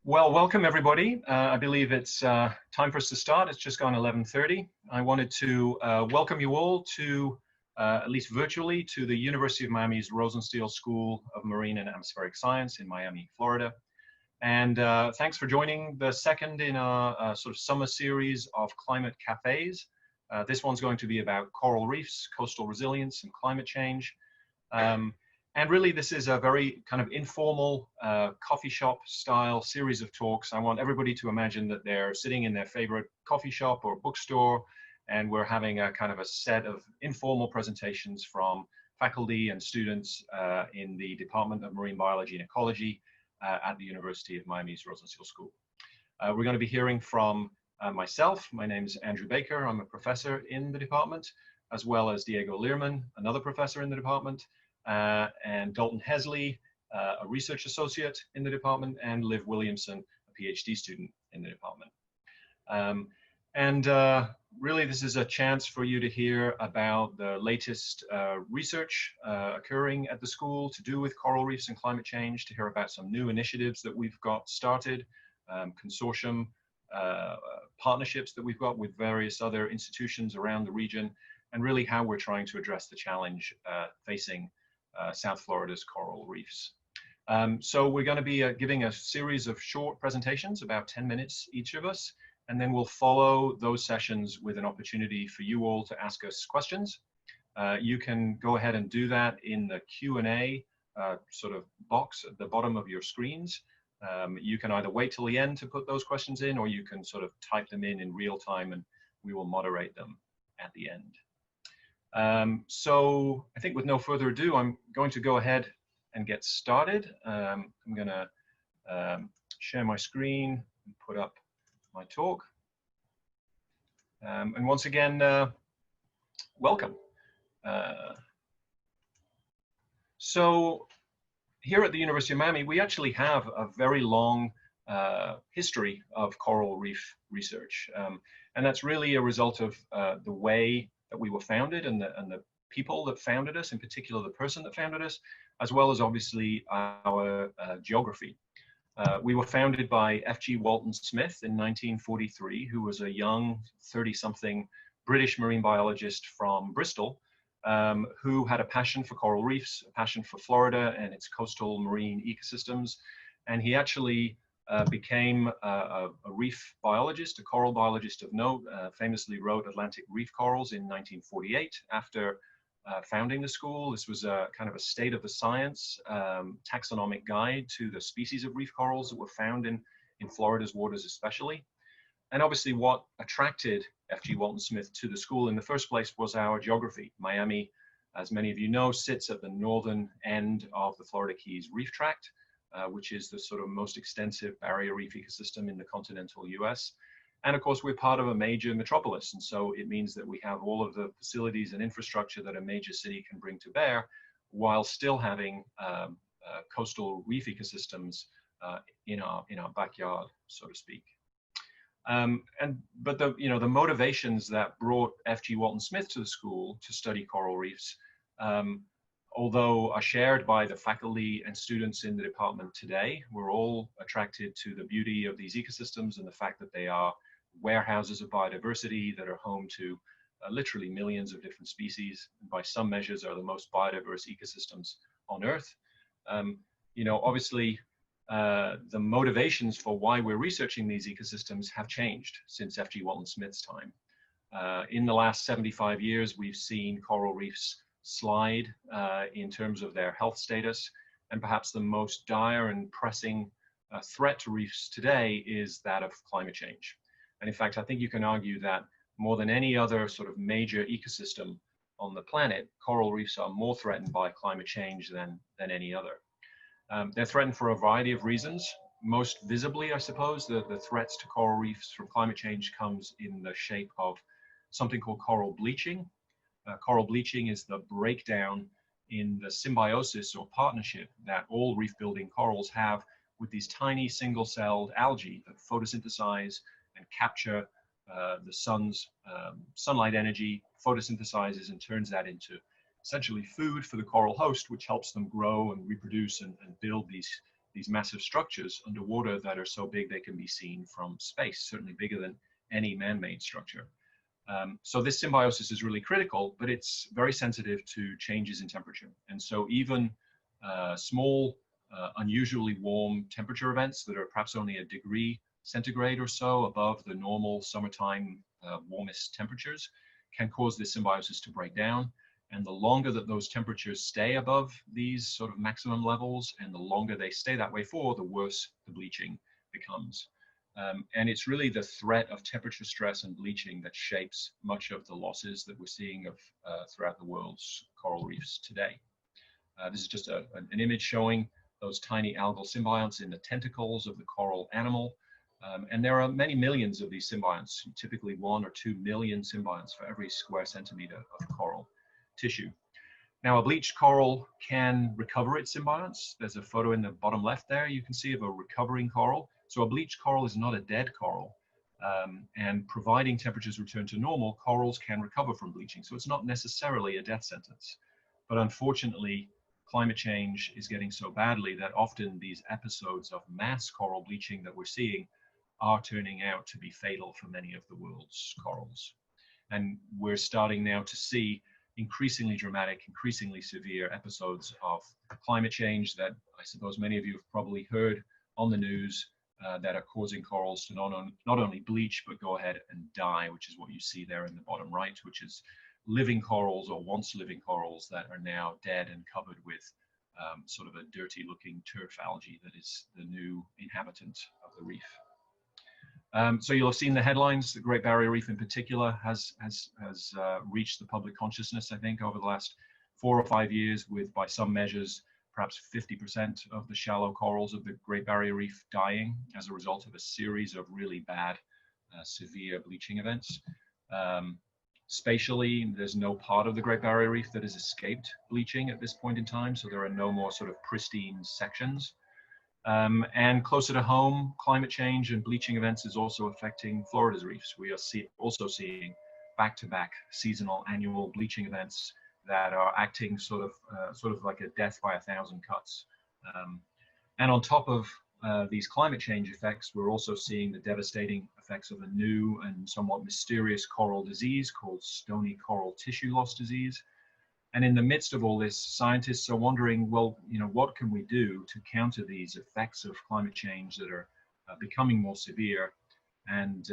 Well, welcome everybody. I believe it's time for us to start. It's just gone 11:30. I wanted to welcome you all to, at least virtually, to the University of Miami's Rosenstiel School of Marine and Atmospheric Science in Miami, Florida. And thanks for joining the second in a sort of summer series of climate cafes. This one's going to be about coral reefs, coastal resilience, and climate change. And really, this is a very kind of informal coffee shop style series of talks. I want everybody to imagine that they're sitting in their favorite coffee shop or bookstore, and we're having a kind of a set of informal presentations from faculty and students in the Department of Marine Biology and Ecology at the University of Miami's Rosenstiel School. We're going to be hearing from myself. My name is Andrew Baker. I'm a professor in the department, as well as Diego Lirman, another professor in the department, and Dalton Hesley, a research associate in the department, and Liv Williamson, a PhD student in the department. Really, this is a chance for you to hear about the latest research occurring at the school to do with coral reefs and climate change, to hear about some new initiatives that we've got started, consortium partnerships that we've got with various other institutions around the region, and really how we're trying to address the challenge facing South Florida's coral reefs. So we're going to be giving a series of short presentations, about 10 minutes each of us, and then we'll follow those sessions with an opportunity for you all to ask us questions. You can go ahead and do that in the Q&A sort of box at the bottom of your screens. You can either wait till the end to put those questions in, or you can sort of type them in real time, and we will moderate them at the end. So I think with no further ado, I'm going to go ahead and get started. I'm going to share my screen and put up my talk. And once again, welcome. So here at the University of Miami, we actually have a very long history of coral reef research. And that's really a result of the way that we were founded and the people that founded us, in particular the person that founded us, as well as obviously our geography. We were founded by F.G. Walton Smith in 1943, who was a young 30-something British marine biologist from Bristol, who had a passion for coral reefs, a passion for Florida and its coastal marine ecosystems. And he actually became a reef biologist, a coral biologist of note, famously wrote Atlantic reef corals in 1948 after founding the school. This was a kind of a state of the science taxonomic guide to the species of reef corals that were found in Florida's waters especially. And obviously what attracted F.G. Walton Smith to the school in the first place was our geography. Miami, as many of you know, sits at the northern end of the Florida Keys reef tract, which is the sort of most extensive barrier reef ecosystem in the continental US. And of course, we're part of a major metropolis. And so it means that we have all of the facilities and infrastructure that a major city can bring to bear, while still having coastal reef ecosystems in our backyard, so to speak. But the motivations that brought F.G. Walton Smith to the school to study coral reefs, although are shared by the faculty and students in the department today. We're all attracted to the beauty of these ecosystems and the fact that they are warehouses of biodiversity that are home to literally millions of different species, and by some measures are the most biodiverse ecosystems on Earth. Obviously, the motivations for why we're researching these ecosystems have changed since F.G. Walton Smith's time. In the last 75 years, we've seen coral reefs slide in terms of their health status, and perhaps the most dire and pressing threat to reefs today is that of climate change. And in fact, I think you can argue that more than any other sort of major ecosystem on the planet, coral reefs are more threatened by climate change than any other. They're threatened for a variety of reasons. Most visibly, I suppose, the threats to coral reefs from climate change comes in the shape of something called coral bleaching. Coral bleaching is the breakdown in the symbiosis or partnership that all reef-building corals have with these tiny single-celled algae that photosynthesize and capture the sun's sunlight energy, photosynthesizes and turns that into essentially food for the coral host, which helps them grow and reproduce and build these these massive structures underwater that are so big they can be seen from space, certainly bigger than any man-made structure. So this symbiosis is really critical, but it's very sensitive to changes in temperature. And so even small, unusually warm temperature events that are perhaps only a degree centigrade or so above the normal summertime warmest temperatures can cause this symbiosis to break down. And the longer that those temperatures stay above these sort of maximum levels, and the longer they stay that way for, the worse the bleaching becomes. And it's really the threat of temperature stress and bleaching that shapes much of the losses that we're seeing of throughout the world's coral reefs today. This is just an image showing those tiny algal symbionts in the tentacles of the coral animal. And there are many millions of these symbionts, typically 1 or 2 million symbionts for every square centimeter of coral tissue. Now, a bleached coral can recover its symbionts. There's a photo in the bottom left there you can see of a recovering coral. So a bleached coral is not a dead coral. And providing temperatures return to normal, corals can recover from bleaching. So it's not necessarily a death sentence. But unfortunately, climate change is getting so badly that often these episodes of mass coral bleaching that we're seeing are turning out to be fatal for many of the world's corals. And we're starting now to see increasingly dramatic, increasingly severe episodes of climate change that I suppose many of you have probably heard on the news that are causing corals to not only bleach, but go ahead and die, which is what you see there in the bottom right, which is living corals or once living corals that are now dead and covered with sort of a dirty looking turf algae that is the new inhabitant of the reef. So you'll have seen the headlines. The Great Barrier Reef in particular has reached the public consciousness, I think, over the last 4 or 5 years, with, by some measures, perhaps 50% of the shallow corals of the Great Barrier Reef dying as a result of a series of really bad, severe bleaching events. Spatially, there's no part of the Great Barrier Reef that has escaped bleaching at this point in time, so there are no more sort of pristine sections. And closer to home, climate change and bleaching events is also affecting Florida's reefs. We are also seeing back-to-back seasonal annual bleaching events that are acting sort of like a death by 1,000 cuts. And on top of these climate change effects, we're also seeing the devastating effects of a new and somewhat mysterious coral disease called stony coral tissue loss disease. And in the midst of all this, scientists are wondering, well, you know, what can we do to counter these effects of climate change that are becoming more severe? And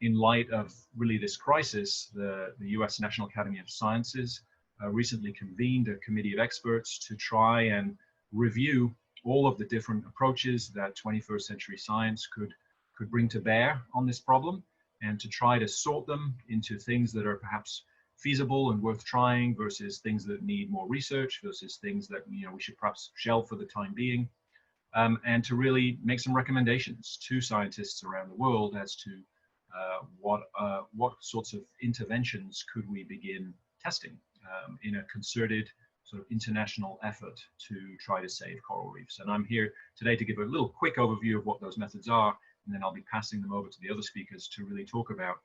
in light of really this crisis, the US National Academy of Sciences recently convened a committee of experts to try and review all of the different approaches that 21st century science could bring to bear on this problem, and to try to sort them into things that are perhaps feasible and worth trying versus things that need more research versus things that, you know, we should perhaps shelve for the time being, and to really make some recommendations to scientists around the world as to what sorts of interventions could we begin testing in a concerted sort of international effort to try to save coral reefs. And I'm here today to give a little quick overview of what those methods are, and then I'll be passing them over to the other speakers to really talk about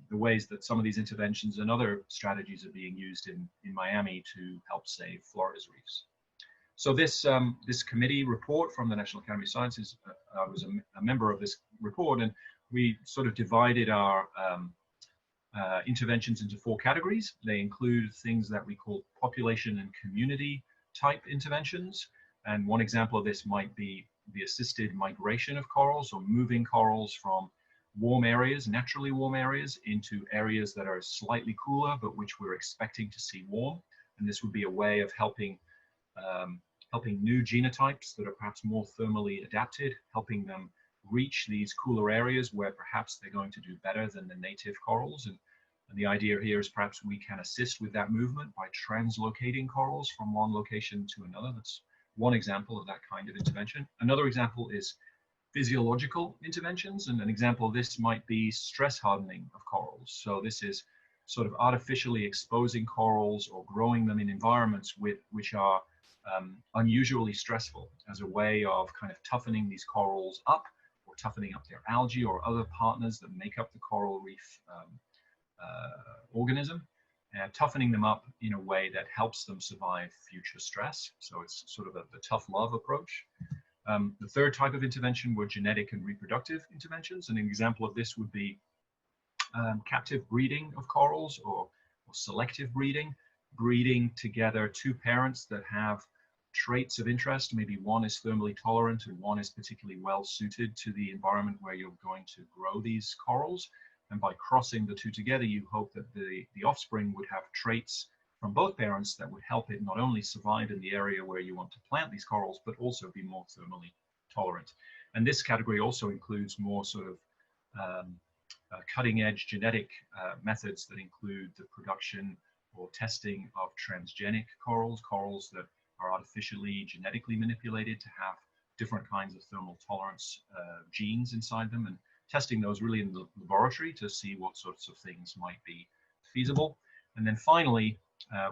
the ways that some of these interventions and other strategies are being used in Miami to help save Florida's reefs. So this committee report from the National Academy of Sciences, I was a member of this report, and we sort of divided our interventions into 4 categories. They include things that we call population and community type interventions. And one example of this might be the assisted migration of corals, or moving corals from warm areas, naturally warm areas, into areas that are slightly cooler, but which we're expecting to see warm. And this would be a way of helping new genotypes that are perhaps more thermally adapted, helping them reach these cooler areas where perhaps they're going to do better than the native corals. And the idea here is perhaps we can assist with that movement by translocating corals from one location to another. That's one example of that kind of intervention. Another example is physiological interventions, and an example of this might be stress hardening of corals. So this is sort of artificially exposing corals or growing them in environments which are unusually stressful, as a way of kind of toughening these corals up, or toughening up their algae or other partners that make up the coral reef organism, and toughening them up in a way that helps them survive future stress. So it's sort of the tough love approach. The third type of intervention were genetic and reproductive interventions. And an example of this would be captive breeding of corals, or selective breeding, breeding together two parents that have traits of interest. Maybe one is thermally tolerant and one is particularly well suited to the environment where you're going to grow these corals. And by crossing the two together, you hope that the offspring would have traits from both parents that would help it not only survive in the area where you want to plant these corals, but also be more thermally tolerant. And this category also includes more sort of cutting-edge genetic methods that include the production or testing of transgenic corals, corals that are artificially genetically manipulated to have different kinds of thermal tolerance genes inside them, and testing those really in the laboratory to see what sorts of things might be feasible. And then finally,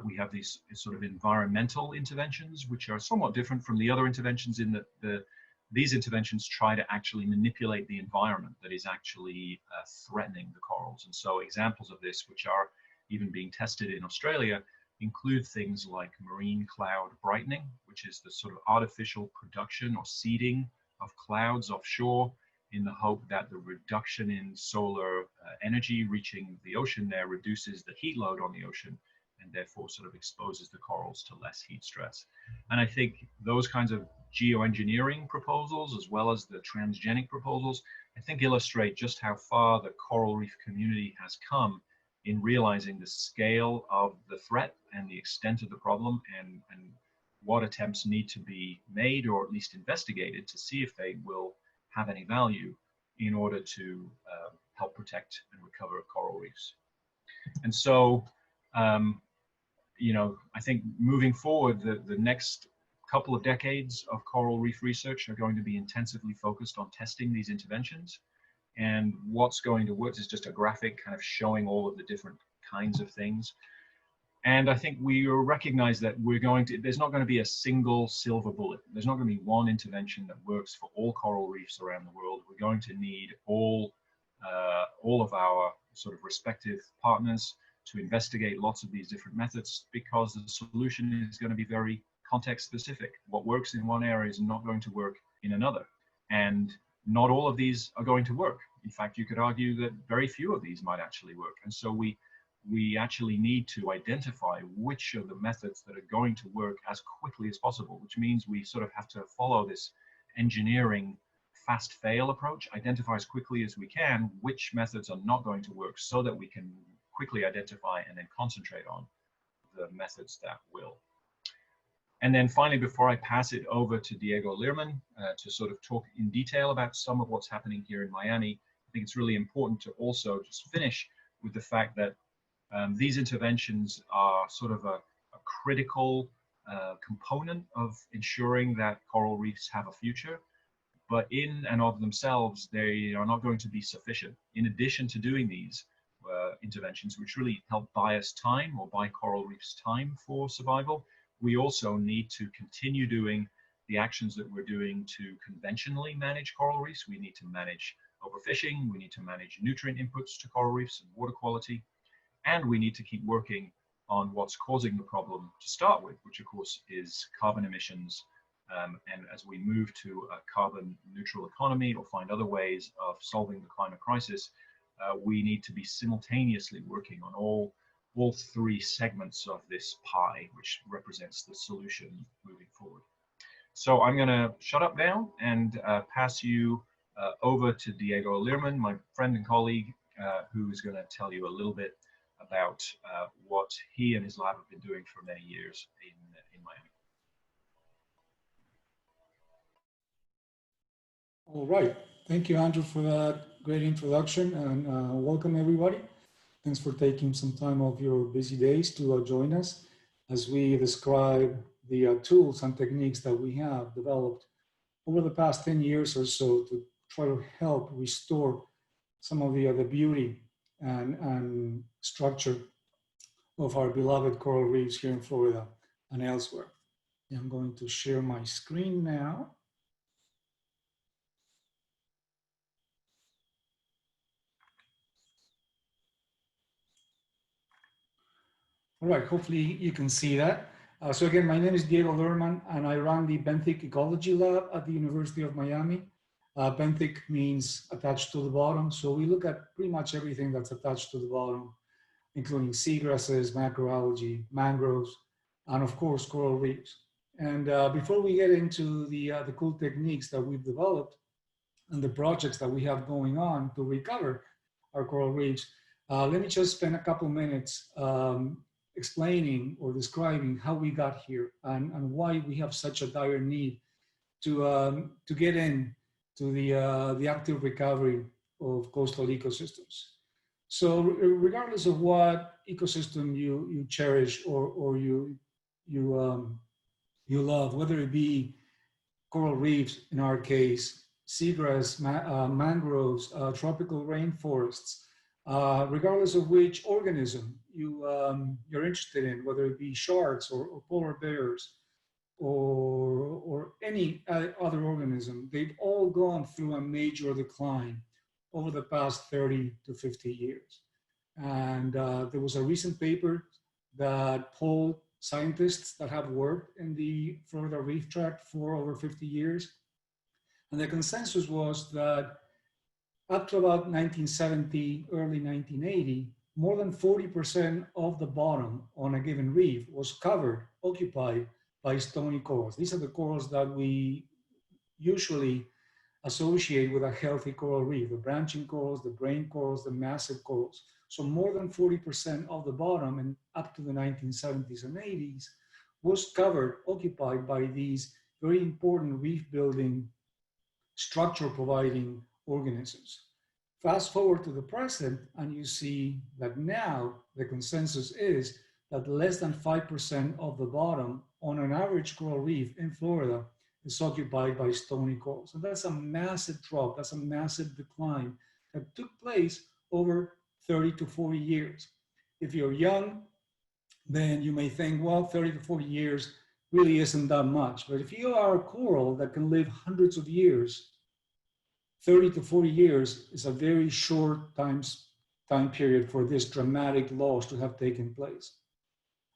we have these sort of environmental interventions, which are somewhat different from the other interventions in that these interventions try to actually manipulate the environment that is actually threatening the corals. And so examples of this, which are even being tested in Australia, include things like marine cloud brightening, which is the sort of artificial production or seeding of clouds offshore in the hope that the reduction in solar energy reaching the ocean there reduces the heat load on the ocean, and therefore sort of exposes the corals to less heat stress. And I think those kinds of geoengineering proposals, as well as the transgenic proposals, I think illustrate just how far the coral reef community has come in realizing the scale of the threat and the extent of the problem, and what attempts need to be made, or at least investigated, to see if they will have any value in order to help protect and recover coral reefs. And so, you know, I think moving forward, the next couple of decades of coral reef research are going to be intensively focused on testing these interventions. And what's going to work is just a graphic kind of showing all of the different kinds of things. And I think we recognize that there's not going to be a single silver bullet. There's not going to be one intervention that works for all coral reefs around the world. We're going to need all of our sort of respective partners to investigate lots of these different methods, because the solution is going to be very context specific. What works in one area is not going to work in another. And not all of these are going to work. In fact, you could argue that very few of these might actually work. And so we actually need to identify which of the methods that are going to work as quickly as possible, which means we sort of have to follow this engineering fast fail approach, identify as quickly as we can which methods are not going to work, so that we can quickly identify and then concentrate on the methods that will. And then finally, before I pass it over to Diego Lirman to sort of talk in detail about some of what's happening here in Miami, I think it's really important to also just finish with the fact that these interventions are sort of a critical component of ensuring that coral reefs have a future, but in and of themselves, they are not going to be sufficient. In addition to doing these interventions, which really help buy us time, or buy coral reefs time for survival, we also need to continue doing the actions that we're doing to conventionally manage coral reefs. We need to manage overfishing, we need to manage nutrient inputs to coral reefs and water quality, and we need to keep working on what's causing the problem to start with, which of course is carbon emissions. And as we move to a carbon neutral economy, or find other ways of solving the climate crisis, we need to be simultaneously working on all three segments of this pie, which represents the solution moving forward. So I'm going to shut up now and pass you over to Diego Lirman, my friend and colleague, who is going to tell you a little bit about what he and his lab have been doing for many years in Miami. All right. Thank you, Andrew, for that great introduction, and welcome everybody. Thanks for taking some time off your busy days to join us as we describe the tools and techniques that we have developed over the past 10 years or so to try to help restore some of the beauty and structure of our beloved coral reefs here in Florida and elsewhere. I'm going to share my screen now. All right, hopefully you can see that. So again, my name is Diego Lirman, and I run the benthic ecology lab at the University of Miami. Benthic means attached to the bottom. So we look at pretty much everything that's attached to the bottom, including seagrasses, macroalgae, mangroves, and of course, coral reefs. And before we get into the cool techniques that we've developed and the projects that we have going on to recover our coral reefs, let me just spend a couple minutes explaining or describing how we got here and why we have such a dire need to get in to the active recovery of coastal ecosystems. So regardless of what ecosystem you cherish or you love, whether it be coral reefs in our case, seagrass, mangroves, tropical rainforests, regardless of which organism you're interested in, whether it be sharks or polar bears or any other organism, they've all gone through a major decline over the past 30 to 50 years. And there was a recent paper that polled scientists that have worked in the Florida Reef Tract for over 50 years. And the consensus was that up to about 1970, early 1980, more than 40% of the bottom on a given reef was covered, occupied by stony corals. These are the corals that we usually associate with a healthy coral reef, the branching corals, the brain corals, the massive corals. So more than 40% of the bottom and up to the 1970s and 80s was covered, occupied by these very important reef building, structure providing organisms. Fast forward to the present and you see that now the consensus is that less than 5% of the bottom on an average coral reef in Florida is occupied by stony corals. And that's a massive drop, that's a massive decline that took place over 30 to 40 years. If you're young, then you may think, well, 30 to 40 years really isn't that much. But if you are a coral that can live hundreds of years, 30 to 40 years is a very short time period for this dramatic loss to have taken place.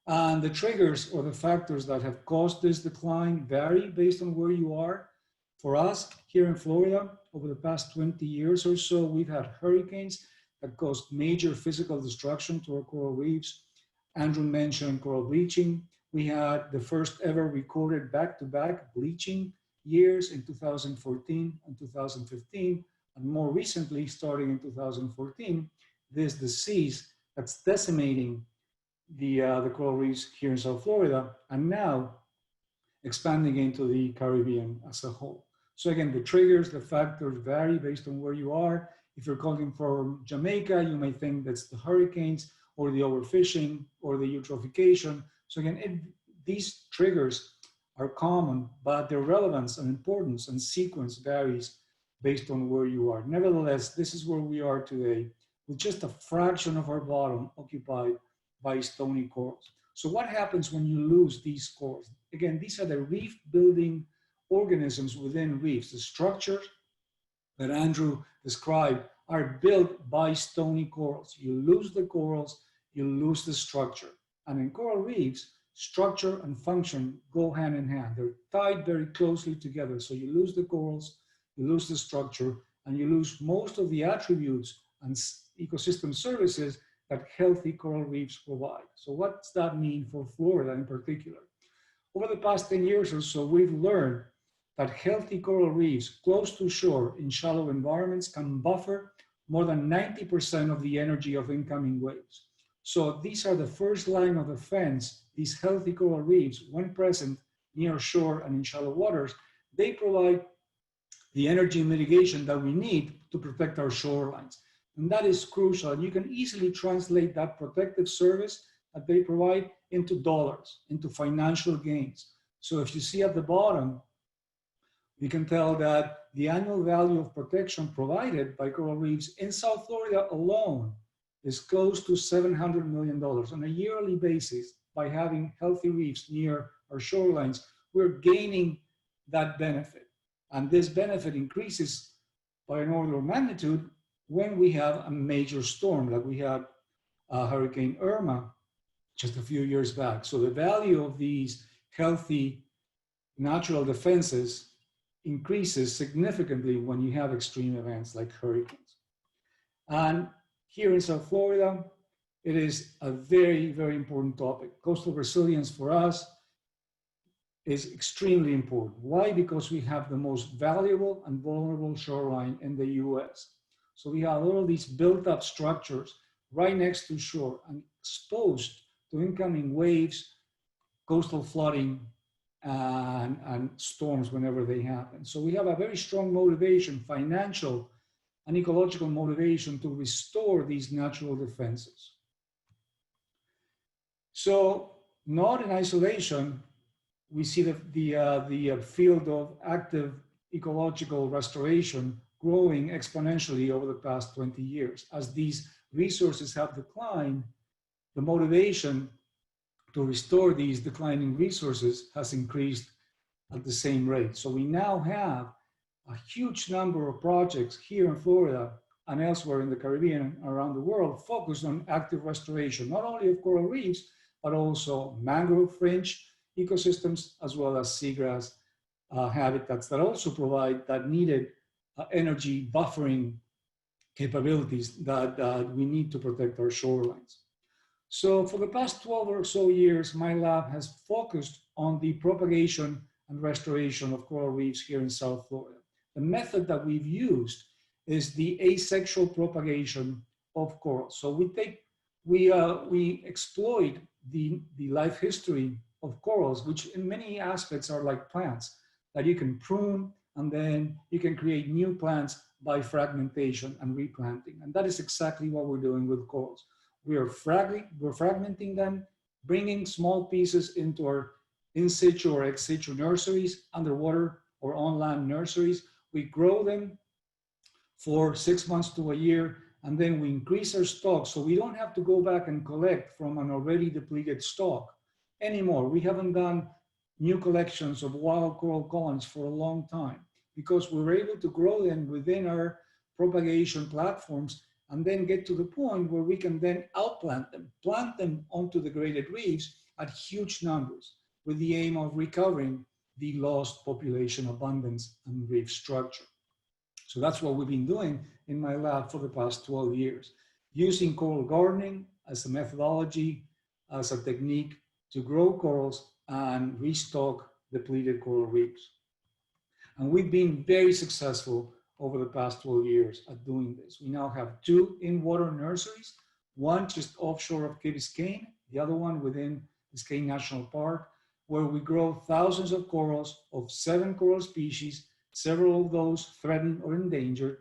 And the triggers or the factors that have caused this decline vary based on where you are. For us here in Florida, over the past 20 years or so, we've had hurricanes that caused major physical destruction to our coral reefs. Andrew mentioned coral bleaching. We had the first ever recorded back-to-back bleaching years in 2014 and 2015. And more recently, starting in 2014, this disease that's decimating the coral reefs here in South Florida, and now expanding into the Caribbean as a whole. So again, the triggers, the factors vary based on where you are. If you're calling from Jamaica, you may think that's the hurricanes or the overfishing or the eutrophication. So again, these triggers are common, but their relevance and importance and sequence varies based on where you are. Nevertheless, this is where we are today, with just a fraction of our bottom occupied by stony corals. So what happens when you lose these corals? Again, these are the reef building organisms within reefs. The structures that Andrew described are built by stony corals. You lose the corals, you lose the structure. And in coral reefs, structure and function go hand in hand. They're tied very closely together. So you lose the corals, you lose the structure, and you lose most of the attributes and ecosystem services that healthy coral reefs provide. So what does that mean for Florida in particular? Over the past 10 years or so, we've learned that healthy coral reefs close to shore in shallow environments can buffer more than 90% of the energy of incoming waves. So these are the first line of defense. These healthy coral reefs, when present near shore and in shallow waters, they provide the energy mitigation that we need to protect our shorelines. And that is crucial. And you can easily translate that protective service that they provide into dollars, into financial gains. So if you see at the bottom, we can tell that the annual value of protection provided by coral reefs in South Florida alone is close to $700 million on a yearly basis. By having healthy reefs near our shorelines, we're gaining that benefit. And this benefit increases by an order of magnitude when we have a major storm, like we had Hurricane Irma just a few years back. So the value of these healthy natural defenses increases significantly when you have extreme events like hurricanes. And here in South Florida, it is a very, very important topic. Coastal resilience for us is extremely important. Why? Because we have the most valuable and vulnerable shoreline in the US. So we have all of these built up structures right next to shore and exposed to incoming waves, coastal flooding, and storms whenever they happen. So we have a very strong motivation, financial and ecological motivation to restore these natural defenses. So not in isolation, we see the field of active ecological restoration growing exponentially over the past 20 years. As these resources have declined, the motivation to restore these declining resources has increased at the same rate. So we now have a huge number of projects here in Florida and elsewhere in the Caribbean and around the world focused on active restoration, not only of coral reefs, but also mangrove fringe ecosystems, as well as seagrass habitats that also provide that needed energy buffering capabilities that we need to protect our shorelines. So for the past 12 or so years, my lab has focused on the propagation and restoration of coral reefs here in South Florida. The method that we've used is the asexual propagation of corals. So we exploit the life history of corals, which in many aspects are like plants that you can prune, and then you can create new plants by fragmentation and replanting. And that is exactly what we're doing with corals. We're fragmenting them, bringing small pieces into our in situ or ex situ nurseries, underwater or on land nurseries. We grow them for 6 months to a year, and then we increase our stock so we don't have to go back and collect from an already depleted stock anymore. We haven't done new collections of wild coral colonies for a long time because we were able to grow them within our propagation platforms and then get to the point where we can then outplant them, plant them onto the graded reefs at huge numbers with the aim of recovering the lost population abundance and reef structure. So that's what we've been doing in my lab for the past 12 years, using coral gardening as a methodology, as a technique to grow corals and restock depleted coral reefs. And we've been very successful over the past 12 years at doing this. We now have 2 in-water nurseries, one just offshore of Key Biscayne, the other one within Biscayne National Park, where we grow thousands of corals of 7 coral species, several of those threatened or endangered.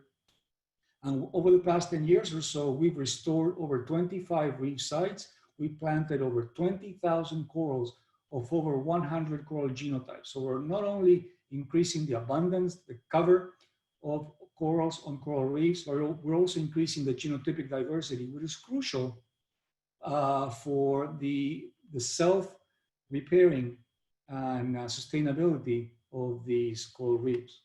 And over the past 10 years or so, we've restored over 25 reef sites. We planted over 20,000 corals of over 100 coral genotypes. So we're not only increasing the abundance, the cover of corals on coral reefs, but we're also increasing the genotypic diversity, which is crucial for the self-repairing and sustainability of these coral reefs.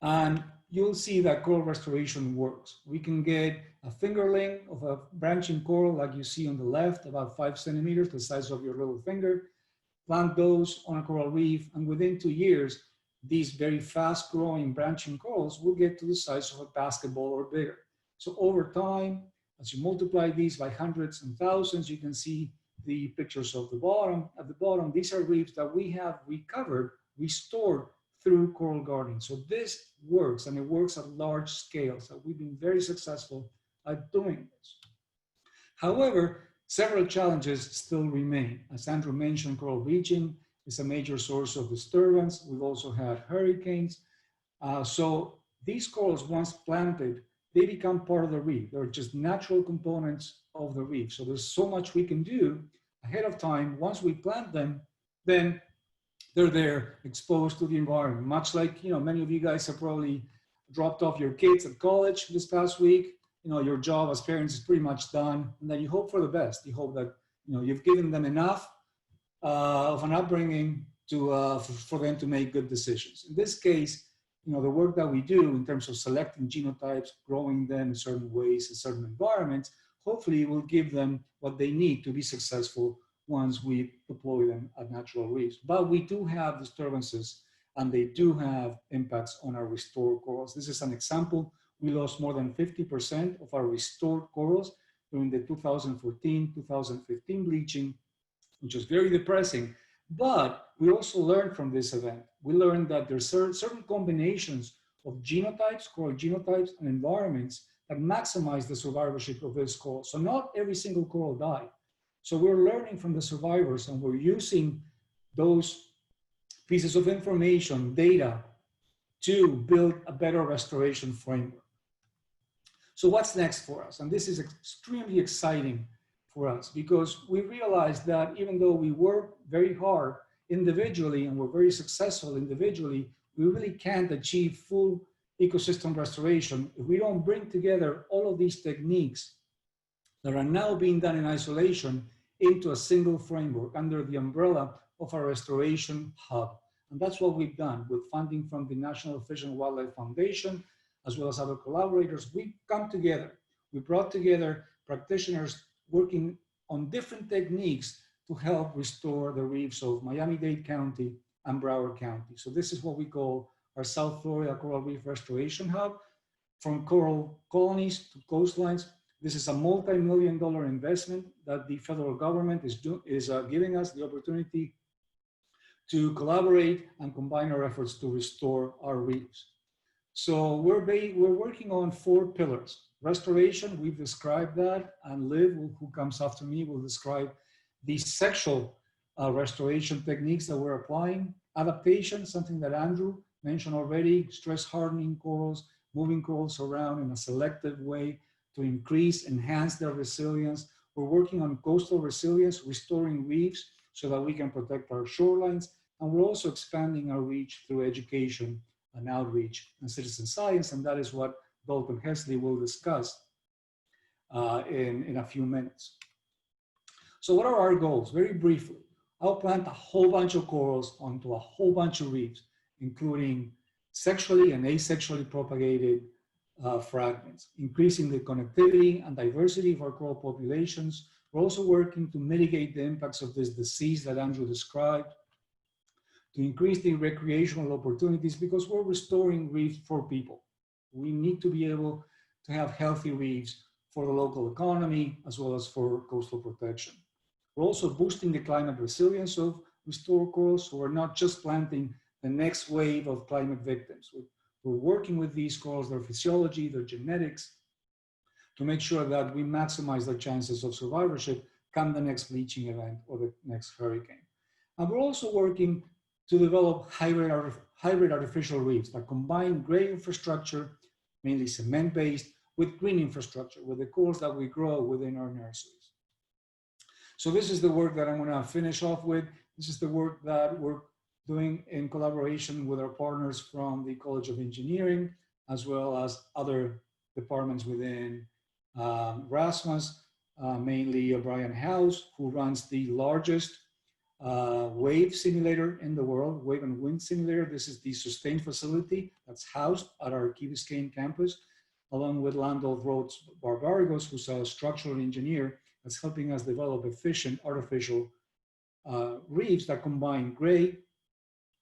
And you'll see that coral restoration works. We can get a fingerling of a branching coral like you see on the left, about 5 centimeters, the size of your little finger, plant those on a coral reef, and within 2 years, these very fast growing branching corals will get to the size of a basketball or bigger. So over time, as you multiply these by hundreds and thousands, you can see the pictures of the bottom. At the bottom, these are reefs that we have recovered, restored through coral gardening. So this works, and it works at large scales. So we've been very successful at doing this. However, several challenges still remain. As Andrew mentioned, coral bleaching is a major source of disturbance. We've also had hurricanes. So these corals, once planted, they become part of the reef. They're just natural components of the reef. So there's so much we can do ahead of time. Once we plant them, then they're there exposed to the environment. Much like, many of you guys have probably dropped off your kids at college this past week. Your job as parents is pretty much done. And then you hope for the best. You hope that, you've given them enough of an upbringing to for them to make good decisions. In this case, the work that we do in terms of selecting genotypes, growing them in certain ways, in certain environments, hopefully will give them what they need to be successful once we deploy them at natural reefs. But we do have disturbances, and they do have impacts on our restored corals. This is an example. We lost more than 50% of our restored corals during the 2014-2015 bleaching, which was very depressing. But we also learned from this event. We learned that there's certain combinations of genotypes, coral genotypes, and environments that maximize the survivorship of this coral. So not every single coral died. So we're learning from the survivors, and we're using those pieces of information, data, to build a better restoration framework. So what's next for us? And this is extremely exciting for us, because we realized that even though we work very hard individually and we're very successful individually, we really can't achieve full ecosystem restoration if we don't bring together all of these techniques that are now being done in isolation into a single framework under the umbrella of our restoration hub. And that's what we've done with funding from the National Fish and Wildlife Foundation, as well as other collaborators. We've come together. We brought together practitioners working on different techniques to help restore the reefs of Miami-Dade County and Broward County. So this is what we call our South Florida Coral Reef Restoration Hub. From coral colonies to coastlines, this is a multi-million-dollar investment that the federal government is giving us the opportunity to collaborate and combine our efforts to restore our reefs. So we're working on 4 pillars. Restoration, we've described that, and Liv, who comes after me, will describe the sexual restoration techniques that we're applying. Adaptation, something that Andrew mentioned already, stress hardening corals, moving corals around in a selective way to enhance their resilience. We're working on coastal resilience, restoring reefs so that we can protect our shorelines. And we're also expanding our reach through education and outreach and citizen science. And that is what Dalton Hesley will discuss in a few minutes. So what are our goals? Very briefly, I'll plant a whole bunch of corals onto a whole bunch of reefs, including sexually and asexually propagated fragments, increasing the connectivity and diversity of our coral populations. We're also working to mitigate the impacts of this disease that Andrew described, to increase the recreational opportunities, because we're restoring reefs for people. We need to be able to have healthy reefs for the local economy as well as for coastal protection. We're also boosting the climate resilience of restored corals, so we're not just planting the next wave of climate victims. We're working with these corals, their physiology, their genetics, to make sure that we maximize their chances of survivorship come the next bleaching event or the next hurricane. And we're also working to develop hybrid artificial reefs that combine gray infrastructure, mainly cement-based, with green infrastructure, with the corals that we grow within our nurseries. So this is the work that I'm going to finish off with. This is the work that we're doing in collaboration with our partners from the College of Engineering, as well as other departments within Rasmus, mainly Brian House, who runs the largest wave simulator in the world, wave and wind simulator. This is the SUSTAIN facility that's housed at our Key Biscayne campus, along with Landolf Rhodes Barbarigos, who's a structural engineer that's helping us develop efficient artificial reefs that combine gray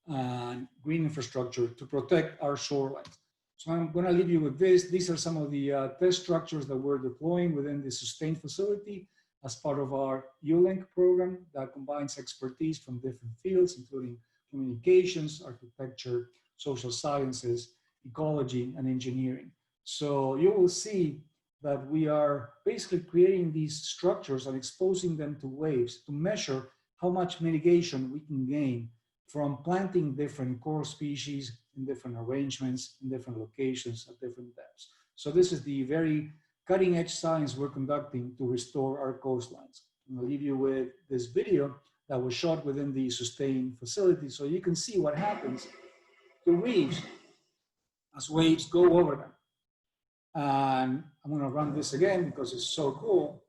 and green infrastructure to protect our shorelines. So I'm going to leave you with this. These are some of the test structures that we're deploying within the SUSTAIN facility as part of our ULINK program that combines expertise from different fields, including communications, architecture, social sciences, ecology, and engineering. So you will see that we are basically creating these structures and exposing them to waves to measure how much mitigation we can gain from planting different coral species in different arrangements, in different locations, at different depths. So this is the very cutting edge science we're conducting to restore our coastlines. And I'll leave you with this video that was shot within the SUSTAIN facility so you can see what happens to reefs as waves go over them. And I'm going to run this again because it's so cool.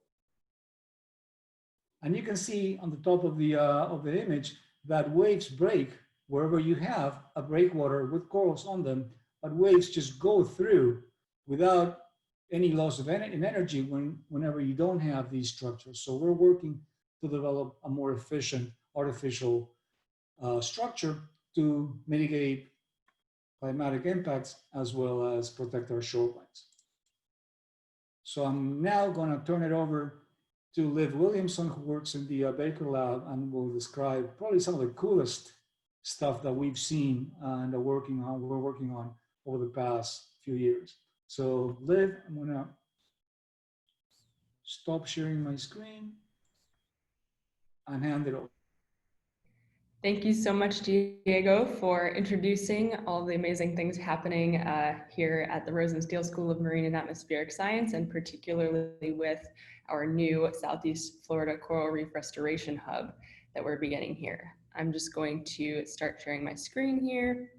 And you can see on the top of the image that waves break wherever you have a breakwater with corals on them, but waves just go through without any loss of in energy whenever you don't have these structures. So we're working to develop a more efficient artificial structure to mitigate climatic impacts as well as protect our shorelines. So I'm now going to turn it over to Liv Williamson, who works in the Baker Lab, and will describe probably some of the coolest stuff that we've seen and we're working on over the past few years. So Liv, I'm going to stop sharing my screen and hand it over. Thank you so much, Diego, for introducing all the amazing things happening here at the Rosenstiel School of Marine and Atmospheric Science, and particularly with our new Southeast Florida Coral Reef Restoration Hub that we're beginning here. I'm just going to start sharing my screen here.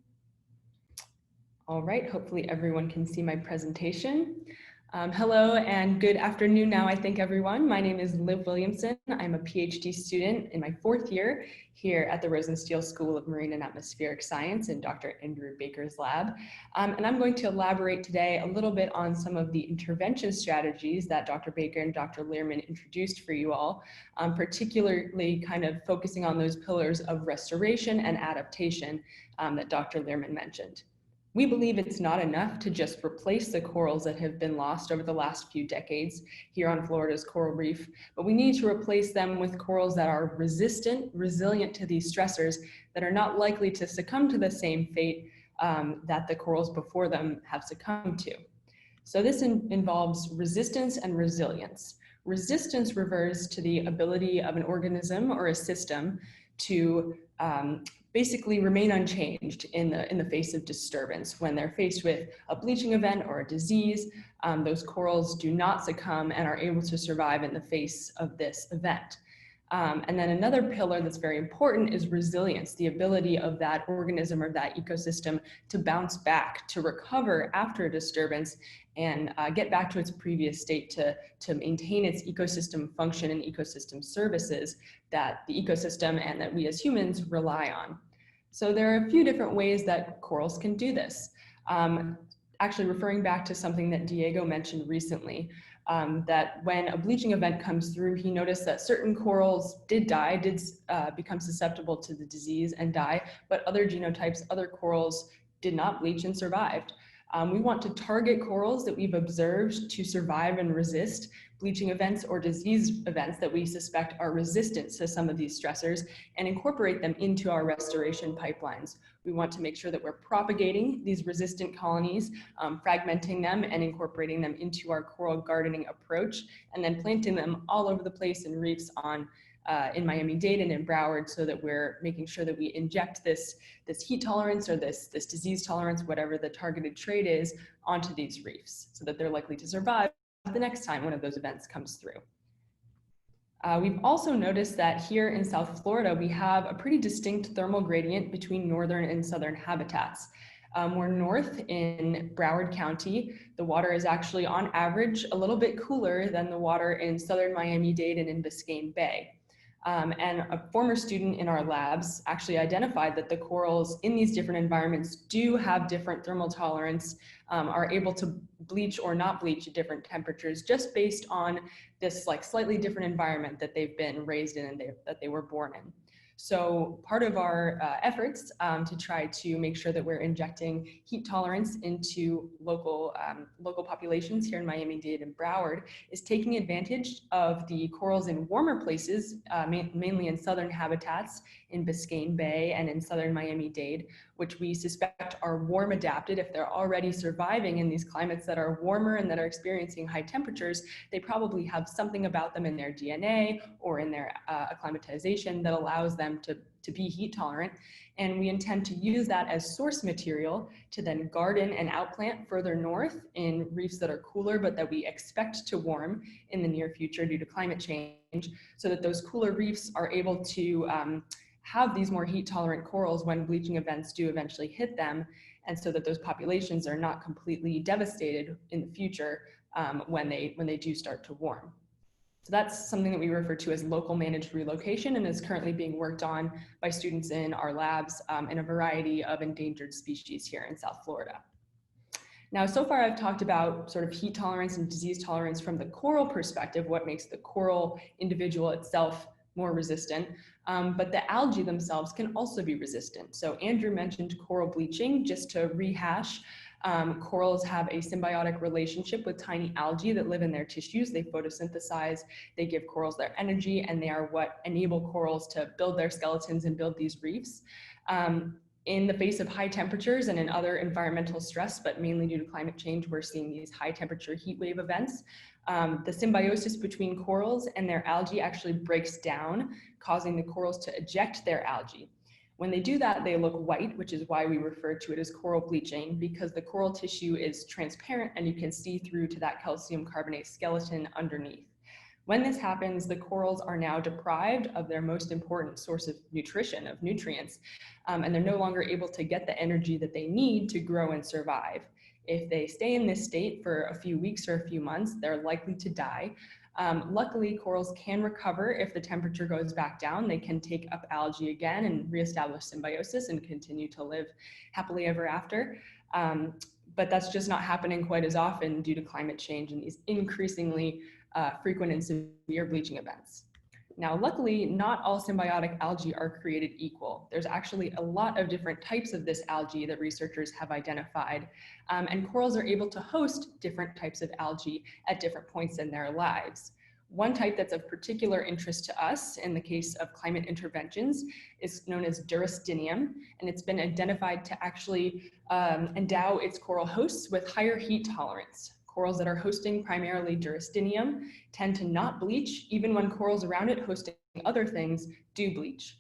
All right, hopefully everyone can see my presentation. Hello and good afternoon now, I think, everyone. My name is Liv Williamson. I'm a PhD student in my 4th year here at the Rosenstiel School of Marine and Atmospheric Science in Dr. Andrew Baker's lab. And I'm going to elaborate today a little bit on some of the intervention strategies that Dr. Baker and Dr. Lirman introduced for you all, particularly kind of focusing on those pillars of restoration and adaptation that Dr. Lirman mentioned. We believe it's not enough to just replace the corals that have been lost over the last few decades here on Florida's coral reef, but we need to replace them with corals that are resilient to these stressors, that are not likely to succumb to the same fate that the corals before them have succumbed to. So this involves resistance and resilience. Resistance refers to the ability of an organism or a system to basically remain unchanged in the face of disturbance. When they're faced with a bleaching event or a disease, those corals do not succumb and are able to survive in the face of this event. And then another pillar that's very important is resilience, the ability of that organism or that ecosystem to bounce back, to recover after a disturbance and get back to its previous state, to maintain its ecosystem function and ecosystem services that the ecosystem and that we as humans rely on. So there are a few different ways that corals can do this. Actually referring back to something that Diego mentioned recently, that when a bleaching event comes through, he noticed that certain corals did become susceptible to the disease and die, but other genotypes, other corals did not bleach and survived. We want to target corals that we've observed to survive and resist bleaching events or disease events that we suspect are resistant to some of these stressors and incorporate them into our restoration pipelines. We want to make sure that we're propagating these resistant colonies, fragmenting them and incorporating them into our coral gardening approach, and then planting them all over the place in reefs in Miami-Dade and in Broward, so that we're making sure that we inject this heat tolerance or this disease tolerance, whatever the targeted trait is, onto these reefs so that they're likely to survive the next time one of those events comes through. We've also noticed that here in South Florida, we have a pretty distinct thermal gradient between northern and southern habitats. We're north in Broward County. The water is actually on average a little bit cooler than the water in southern Miami-Dade and in Biscayne Bay. And a former student in our labs actually identified that the corals in these different environments do have different thermal tolerance, are able to bleach or not bleach at different temperatures just based on this slightly different environment that they've been raised in and that they were born in. So part of our efforts to try to make sure that we're injecting heat tolerance into local populations here in Miami-Dade and Broward is taking advantage of the corals in warmer places, mainly in southern habitats in Biscayne Bay and in southern Miami-Dade, which we suspect are warm adapted. If they're already surviving in these climates that are warmer and that are experiencing high temperatures, they probably have something about them in their DNA or in their acclimatization that allows them to be heat tolerant. And we intend to use that as source material to then garden and outplant further north in reefs that are cooler, but that we expect to warm in the near future due to climate change, so that those cooler reefs are able to have these more heat tolerant corals when bleaching events do eventually hit them, and so that those populations are not completely devastated in the future when they do start to warm. So that's something that we refer to as local managed relocation, and is currently being worked on by students in our labs in a variety of endangered species here in South Florida. Now, so far I've talked about sort of heat tolerance and disease tolerance from the coral perspective, what makes the coral individual itself more resistant, but the algae themselves can also be resistant. So Andrew mentioned coral bleaching. Just to rehash, corals have a symbiotic relationship with tiny algae that live in their tissues. They photosynthesize, they give corals their energy, and they are what enable corals to build their skeletons and build these reefs. In the face of high temperatures and in other environmental stress, but mainly due to climate change, we're seeing these high temperature heat wave events. The symbiosis between corals and their algae actually breaks down, causing the corals to eject their algae. When they do that, they look white, which is why we refer to it as coral bleaching, because the coral tissue is transparent and you can see through to that calcium carbonate skeleton underneath. When this happens, the corals are now deprived of their most important source of nutrition, of nutrients, and they're no longer able to get the energy that they need to grow and survive. If they stay in this state for a few weeks or a few months, they're likely to die. Luckily, corals can recover if the temperature goes back down. They can take up algae again and reestablish symbiosis and continue to live happily ever after. But that's just not happening quite as often due to climate change and these increasingly frequent and severe bleaching events. Now, luckily, not all symbiotic algae are created equal. There's actually a lot of different types of this algae that researchers have identified, and corals are able to host different types of algae at different points in their lives. One type that's of particular interest to us in the case of climate interventions is known as Durastinium, and it's been identified to actually endow its coral hosts with higher heat tolerance. Corals that are hosting primarily Durastinium tend to not bleach, even when corals around it hosting other things do bleach.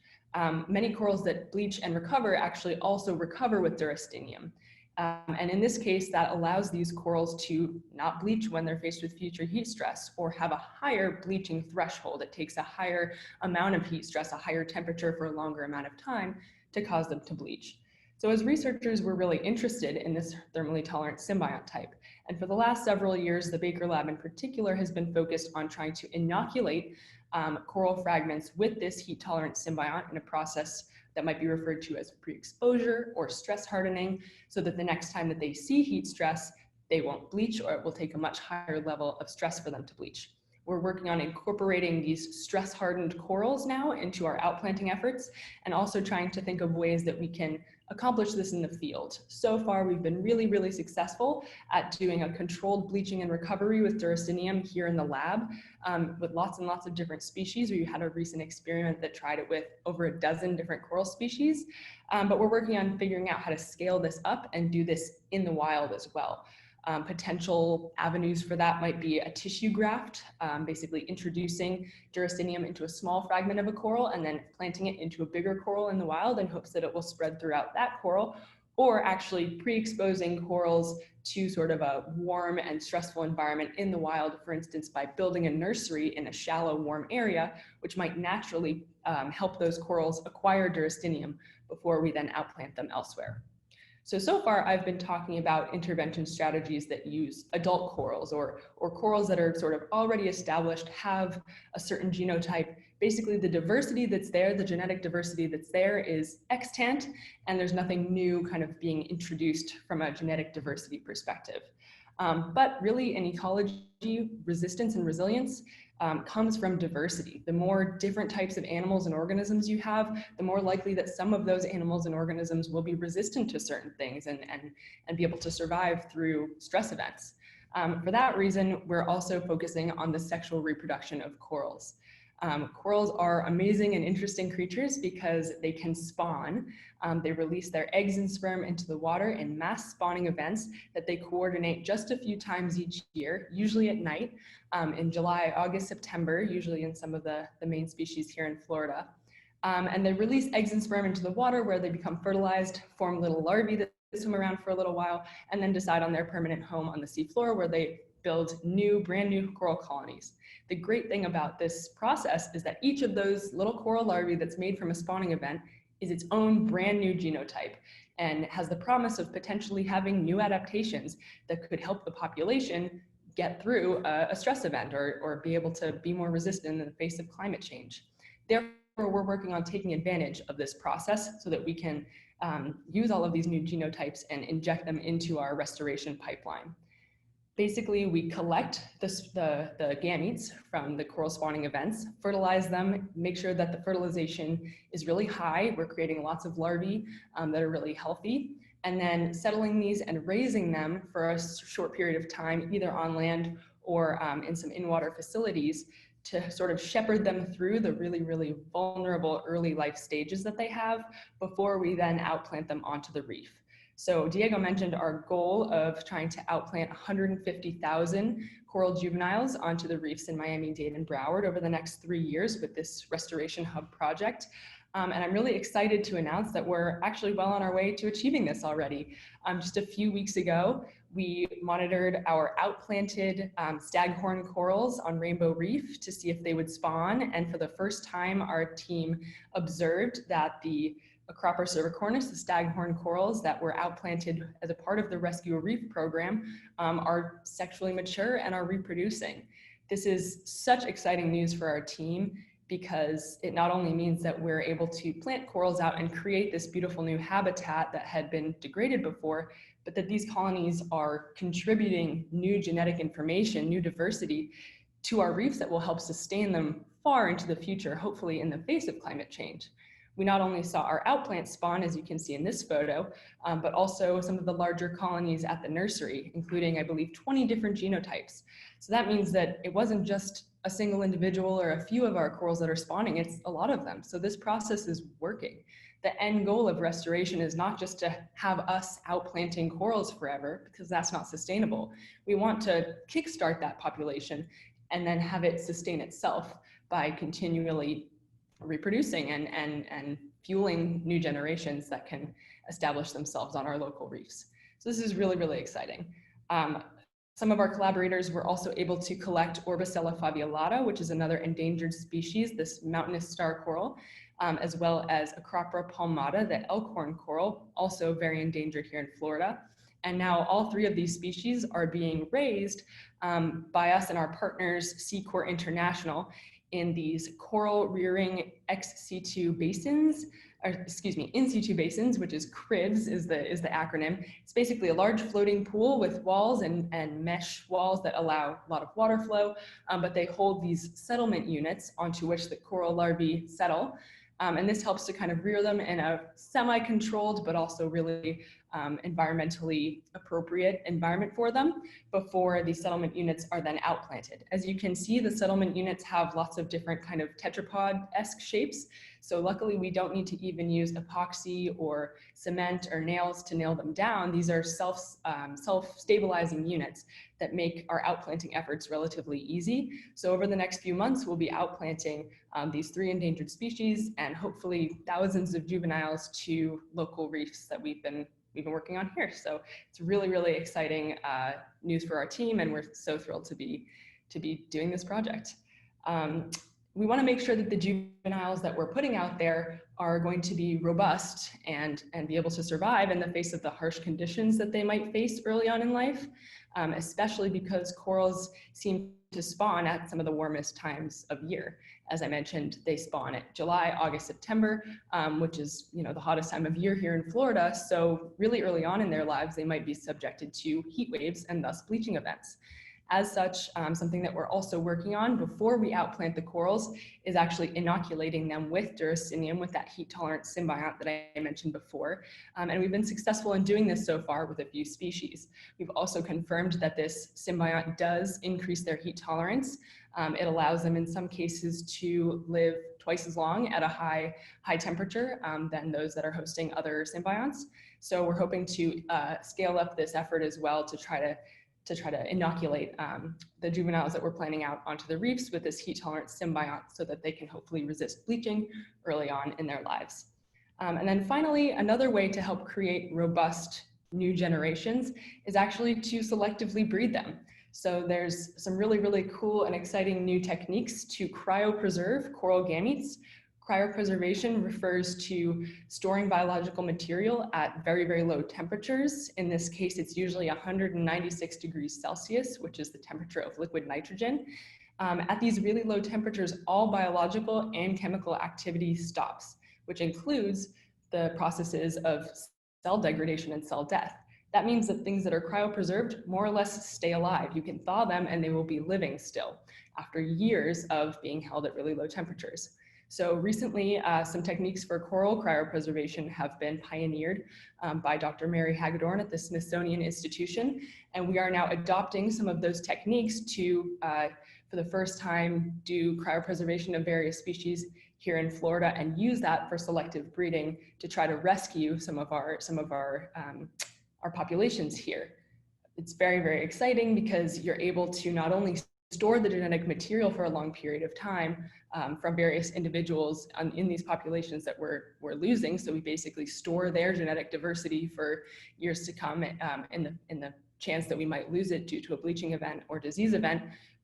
Many corals that bleach and recover actually also recover with Durastinium. And in this case, that allows these corals to not bleach when they're faced with future heat stress or have a higher bleaching threshold. It takes a higher amount of heat stress, a higher temperature for a longer amount of time to cause them to bleach. So as researchers, we're really interested in this thermally tolerant symbiont type. And for the last several years, the Baker Lab in particular has been focused on trying to inoculate coral fragments with this heat tolerant symbiont in a process that might be referred to as pre-exposure or stress hardening, so that the next time that they see heat stress, they won't bleach, or it will take a much higher level of stress for them to bleach. We're working on incorporating these stress hardened corals now into our outplanting efforts, and also trying to think of ways that we can accomplish this in the field. So far, we've been really, really successful at doing a controlled bleaching and recovery with Durastinium here in the lab with lots and lots of different species. We had a recent experiment that tried it with over a dozen different coral species, but we're working on figuring out how to scale this up and do this in the wild as well. Potential avenues for that might be a tissue graft, basically introducing Durastinium into a small fragment of a coral and then planting it into a bigger coral in the wild in hopes that it will spread throughout that coral, or actually pre-exposing corals to sort of a warm and stressful environment in the wild, for instance, by building a nursery in a shallow, warm area, which might naturally help those corals acquire Durastinium before we then outplant them elsewhere. So far, I've been talking about intervention strategies that use adult corals or corals that are sort of already established, have a certain genotype. Basically, the diversity that's there, the genetic diversity that's there is extant, and there's nothing new kind of being introduced from a genetic diversity perspective. But really in ecology, resistance and resilience comes from diversity. The more different types of animals and organisms you have, the more likely that some of those animals and organisms will be resistant to certain things and be able to survive through stress events. For that reason, we're also focusing on the sexual reproduction of corals. Corals are amazing and interesting creatures because they can spawn. They release their eggs and sperm into the water in mass spawning events that they coordinate just a few times each year, usually at night, in July, August, September, usually in some of the main species here in Florida. And they release eggs and sperm into the water where they become fertilized, form little larvae that swim around for a little while, and then decide on their permanent home on the seafloor where they build brand new coral colonies. The great thing about this process is that each of those little coral larvae that's made from a spawning event is its own brand new genotype and has the promise of potentially having new adaptations that could help the population get through a stress event or be able to be more resistant in the face of climate change. Therefore, we're working on taking advantage of this process so that we can use all of these new genotypes and inject them into our restoration pipeline. Basically, we collect the gametes from the coral spawning events, fertilize them, make sure that the fertilization is really high. We're creating lots of larvae that are really healthy, and then settling these and raising them for a short period of time, either on land or in some in-water facilities, to sort of shepherd them through the really, really vulnerable early life stages that they have before we then outplant them onto the reef. So Diego mentioned our goal of trying to outplant 150,000 coral juveniles onto the reefs in Miami-Dade and Broward over the next 3 years with this Restoration Hub project. And I'm really excited to announce that we're actually well on our way to achieving this already. Just a few weeks ago, we monitored our outplanted staghorn corals on Rainbow Reef to see if they would spawn. And for the first time, our team observed that the Acropora cervicornis, the staghorn corals that were outplanted as a part of the Rescue a Reef program, are sexually mature and are reproducing. This is such exciting news for our team because it not only means that we're able to plant corals out and create this beautiful new habitat that had been degraded before, but that these colonies are contributing new genetic information, new diversity to our reefs that will help sustain them far into the future, hopefully in the face of climate change. We not only saw our outplant spawn, as you can see in this photo, but also some of the larger colonies at the nursery, including, I believe, 20 different genotypes. So that means that it wasn't just a single individual or a few of our corals that are spawning, it's a lot of them. So this process is working. The end goal of restoration is not just to have us outplanting corals forever, because that's not sustainable. We want to kickstart that population and then have it sustain itself by continually reproducing and fueling new generations that can establish themselves on our local reefs. So this is really, really exciting. Some of our collaborators were also able to collect Orbicella faviolata, which is another endangered species, this mountainous star coral, as well as Acropora palmata, the elkhorn coral, also very endangered here in Florida. And now all three of these species are being raised by us and our partners, Seacorp International, in these coral rearing ex situ basins, or excuse me, in situ basins, which is CRIBS is the acronym. It's basically a large floating pool with walls and mesh walls that allow a lot of water flow, but they hold these settlement units onto which the coral larvae settle. And this helps to kind of rear them in a semi-controlled, but also really environmentally appropriate environment for them before the settlement units are then outplanted. As you can see, the settlement units have lots of different kind of tetrapod-esque shapes. So luckily we don't need to even use epoxy or cement or nails to nail them down. These are self-stabilizing units that make our outplanting efforts relatively easy. So over the next few months, we'll be outplanting these 3 endangered species and hopefully thousands of juveniles to local reefs that we've been working on here. So it's really, really exciting news for our team, and we're so thrilled to be doing this project. We want to make sure that the juveniles that we're putting out there are going to be robust and be able to survive in the face of the harsh conditions that they might face early on in life, especially because corals seem to spawn at some of the warmest times of year. As I mentioned, they spawn at July, August, September, which is the hottest time of year here in Florida. So really early on in their lives, they might be subjected to heat waves and thus bleaching events. As such, something that we're also working on before we outplant the corals is actually inoculating them with Duracinium, with that heat-tolerant symbiont that I mentioned before. And we've been successful in doing this so far with a few species. We've also confirmed that this symbiont does increase their heat tolerance. It allows them in some cases to live twice as long at a high temperature than those that are hosting other symbionts. So we're hoping to scale up this effort as well to try to inoculate the juveniles that we're planning out onto the reefs with this heat-tolerant symbiont so that they can hopefully resist bleaching early on in their lives. And then finally, another way to help create robust new generations is actually to selectively breed them. So there's some really, really cool and exciting new techniques to cryopreserve coral gametes. Cryopreservation refers to storing biological material at very, very low temperatures. In this case, it's usually 196 degrees Celsius, which is the temperature of liquid nitrogen. At these really low temperatures, all biological and chemical activity stops, which includes the processes of cell degradation and cell death. That means that things that are cryopreserved more or less stay alive. You can thaw them and they will be living still after years of being held at really low temperatures. So recently, some techniques for coral cryopreservation have been pioneered by Dr. Mary Hagedorn at the Smithsonian Institution, and we are now adopting some of those techniques to, for the first time, do cryopreservation of various species here in Florida and use that for selective breeding to try to rescue some of our populations here. It's very, very exciting because you're able to not only store the genetic material for a long period of time from various individuals in these populations that we're losing. So we basically store their genetic diversity for years to come in the chance that we might lose it due to a bleaching event or disease event.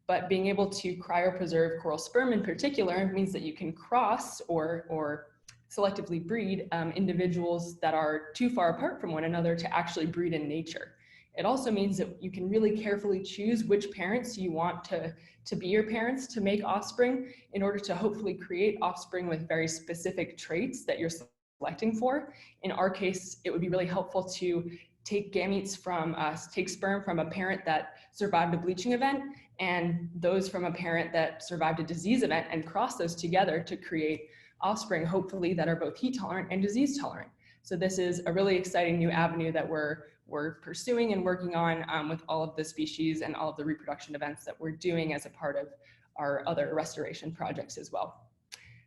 But being able to cryopreserve coral sperm in particular means that you can cross or selectively breed individuals that are too far apart from one another to actually breed in nature. It also means that you can really carefully choose which parents you want to be your parents to make offspring in order to hopefully create offspring with very specific traits that you're selecting for. In our case, it would be really helpful to take gametes from, take sperm from a parent that survived a bleaching event and those from a parent that survived a disease event and cross those together to create offspring, hopefully, that are both heat tolerant and disease tolerant. So this is a really exciting new avenue that we're pursuing and working on with all of the species and all of the reproduction events that we're doing as a part of our other restoration projects as well.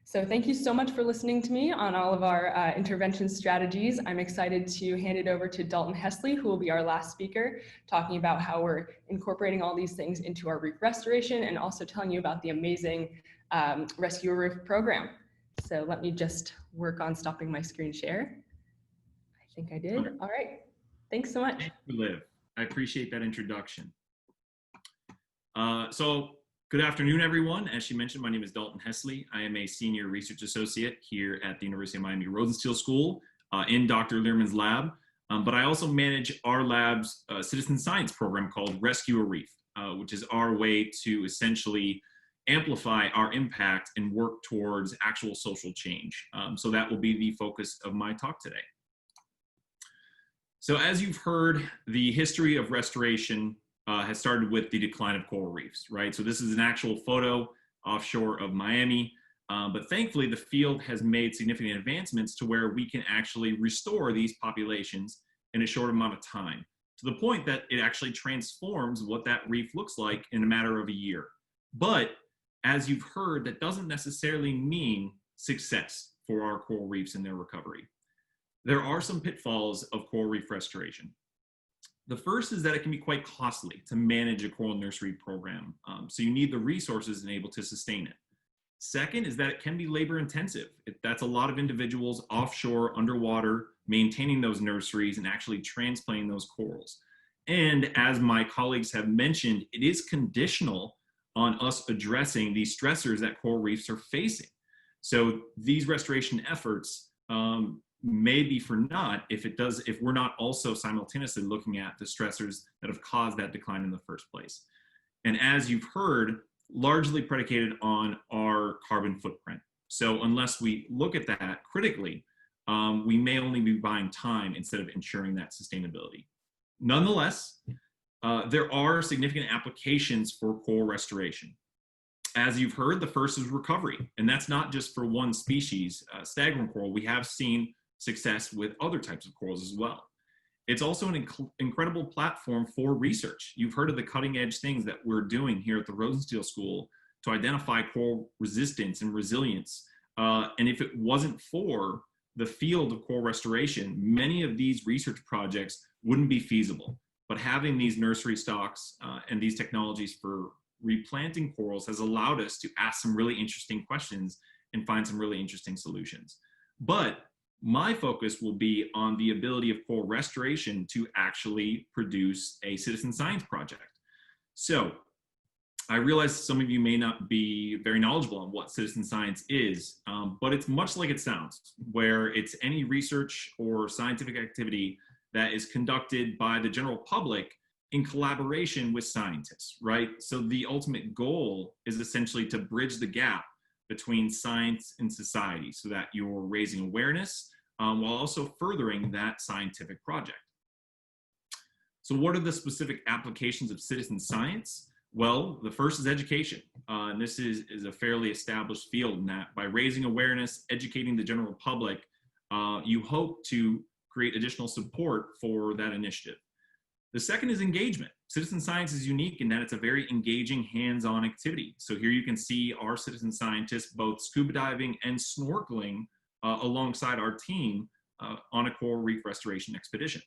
So thank you so much for listening to me on all of our intervention strategies. I'm excited to hand it over to Dalton Hesley, who will be our last speaker, talking about how we're incorporating all these things into our reef restoration and also telling you about the amazing Rescue a Reef program. So let me just work on stopping my screen share. I think I did. All right. Thanks so much. Thank you, Liv. I appreciate that introduction. So good afternoon, everyone. As she mentioned, my name is Dalton Hesley. I am a senior research associate here at the University of Miami Rosenstiel School in Dr. Lirman's lab. But I also manage our lab's citizen science program called Rescue a Reef, which is our way to essentially amplify our impact and work towards actual social change. So that will be the focus of my talk today. So as you've heard, the history of restoration has started with the decline of coral reefs, right? So this is an actual photo offshore of Miami, but thankfully the field has made significant advancements to where we can actually restore these populations in a short amount of time, to the point that it actually transforms what that reef looks like in a matter of a year. But as you've heard, that doesn't necessarily mean success for our coral reefs and their recovery. There are some pitfalls of coral reef restoration. The first is that it can be quite costly to manage a coral nursery program, so you need the resources and able to sustain it. Second is that it can be labor intensive. That's a lot of individuals offshore, underwater, maintaining those nurseries and actually transplanting those corals. And as my colleagues have mentioned, it is conditional on us addressing these stressors that coral reefs are facing. So these restoration efforts may be for naught if we're not also simultaneously looking at the stressors that have caused that decline in the first place. And as you've heard, largely predicated on our carbon footprint. So unless we look at that critically, we may only be buying time instead of ensuring that sustainability. Nonetheless, there are significant applications for coral restoration. As you've heard, the first is recovery, and that's not just for one species, staghorn coral. We have seen success with other types of corals as well. It's also an incredible platform for research. You've heard of the cutting edge things that we're doing here at the Rosenstiel School to identify coral resistance and resilience. And if it wasn't for the field of coral restoration, many of these research projects wouldn't be feasible. But having these nursery stocks and these technologies for replanting corals has allowed us to ask some really interesting questions and find some really interesting solutions. But my focus will be on the ability of coral restoration to actually produce a citizen science project. So I realize some of you may not be very knowledgeable on what citizen science is, but it's much like it sounds, where it's any research or scientific activity that is conducted by the general public in collaboration with scientists, right? So the ultimate goal is essentially to bridge the gap between science and society so that you're raising awareness while also furthering that scientific project. So what are the specific applications of citizen science? Well, the first is education. And this is a fairly established field in that by raising awareness, educating the general public, you hope to create additional support for that initiative. The second is engagement. Citizen science is unique in that it's a very engaging, hands-on activity. So here you can see our citizen scientists both scuba diving and snorkeling alongside our team on a coral reef restoration expedition.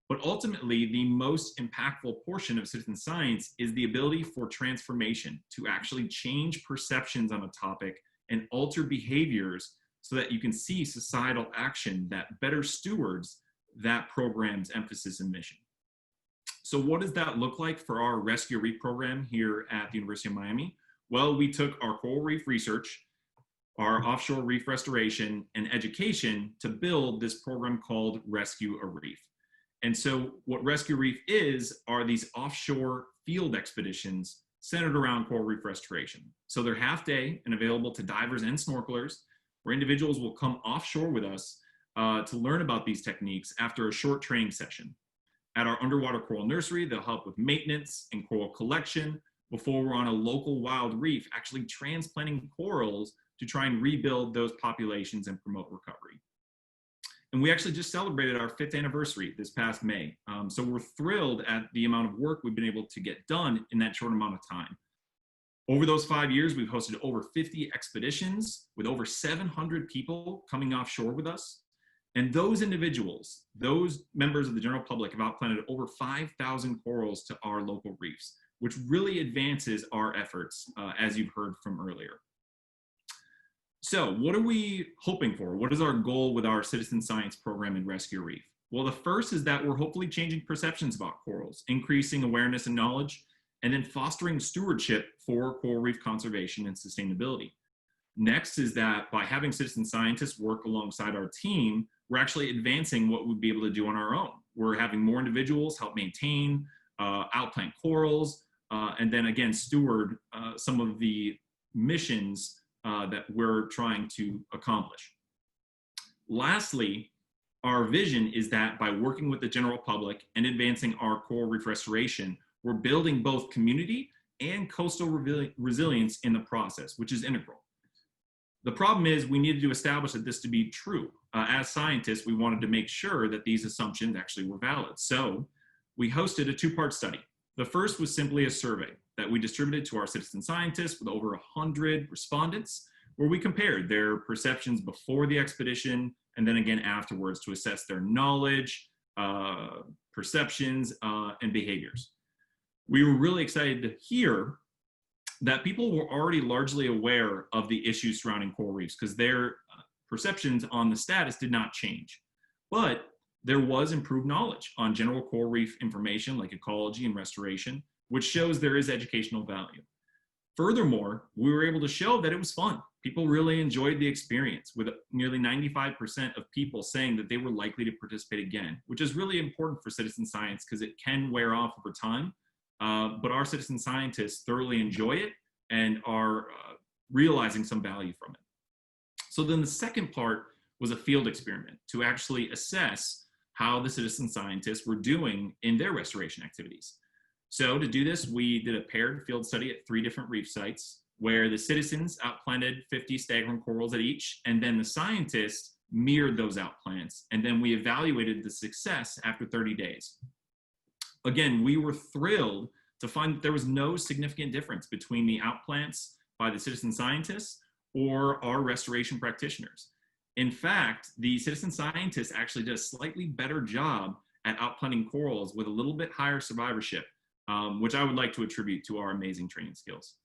But ultimately, the most impactful portion of citizen science is the ability for transformation to actually change perceptions on a topic and alter behaviors so that you can see societal action that better stewards that program's emphasis and mission. So what does that look like for our Rescue Reef program here at the University of Miami? Well, we took our coral reef research, our offshore reef restoration, and education to build this program called Rescue a Reef. And so what Rescue Reef are these offshore field expeditions centered around coral reef restoration. So they're half day and available to divers and snorkelers, where individuals will come offshore with us to learn about these techniques after a short training session. At our underwater coral nursery, they'll help with maintenance and coral collection before we're on a local wild reef, actually transplanting corals to try and rebuild those populations and promote recovery. And we actually just celebrated our 5th anniversary this past May. So we're thrilled at the amount of work we've been able to get done in that short amount of time. Over those 5 years, we've hosted over 50 expeditions with over 700 people coming offshore with us. And those individuals, those members of the general public have outplanted over 5,000 corals to our local reefs, which really advances our efforts, as you've heard from earlier. So what are we hoping for? What is our goal with our citizen science program in Rescue Reef? Well, the first is that we're hopefully changing perceptions about corals, increasing awareness and knowledge, and then fostering stewardship for coral reef conservation and sustainability. Next is that by having citizen scientists work alongside our team, we're actually advancing what we'd be able to do on our own. We're having more individuals help maintain, outplant corals, and then again, steward some of the missions that we're trying to accomplish. Lastly, our vision is that by working with the general public and advancing our coral reef restoration, we're building both community and coastal resilience in the process, which is integral. The problem is we needed to establish that this to be true. As scientists, we wanted to make sure that these assumptions actually were valid. So we hosted a 2-part study. The first was simply a survey that we distributed to our citizen scientists with over 100 respondents, where we compared their perceptions before the expedition and then again afterwards to assess their knowledge, perceptions, and behaviors. We were really excited to hear that people were already largely aware of the issues surrounding coral reefs because their perceptions on the status did not change. But there was improved knowledge on general coral reef information like ecology and restoration, which shows there is educational value. Furthermore, we were able to show that it was fun. People really enjoyed the experience, with nearly 95% of people saying that they were likely to participate again, which is really important for citizen science because it can wear off over time. But our citizen scientists thoroughly enjoy it and are realizing some value from it. So then the second part was a field experiment to actually assess how the citizen scientists were doing in their restoration activities. So to do this, we did a paired field study at 3 different reef sites where the citizens outplanted 50 staghorn corals at each, and then the scientists mirrored those outplants, and then we evaluated the success after 30 days. Again, we were thrilled to find that there was no significant difference between the outplants by the citizen scientists or our restoration practitioners. In fact, the citizen scientists actually did a slightly better job at outplanting corals with a little bit higher survivorship, which I would like to attribute to our amazing training skills.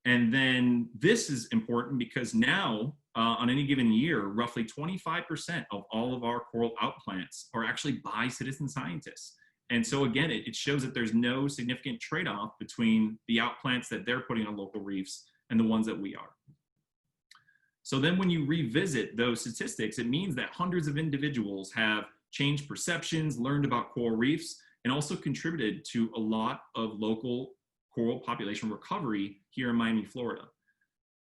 And then this is important because now, on any given year, roughly 25% of all of our coral outplants are actually by citizen scientists. And so again, it shows that there's no significant trade-off between the outplants that they're putting on local reefs and the ones that we are. So then when you revisit those statistics, it means that hundreds of individuals have changed perceptions, learned about coral reefs, and also contributed to a lot of local coral population recovery here in Miami, Florida.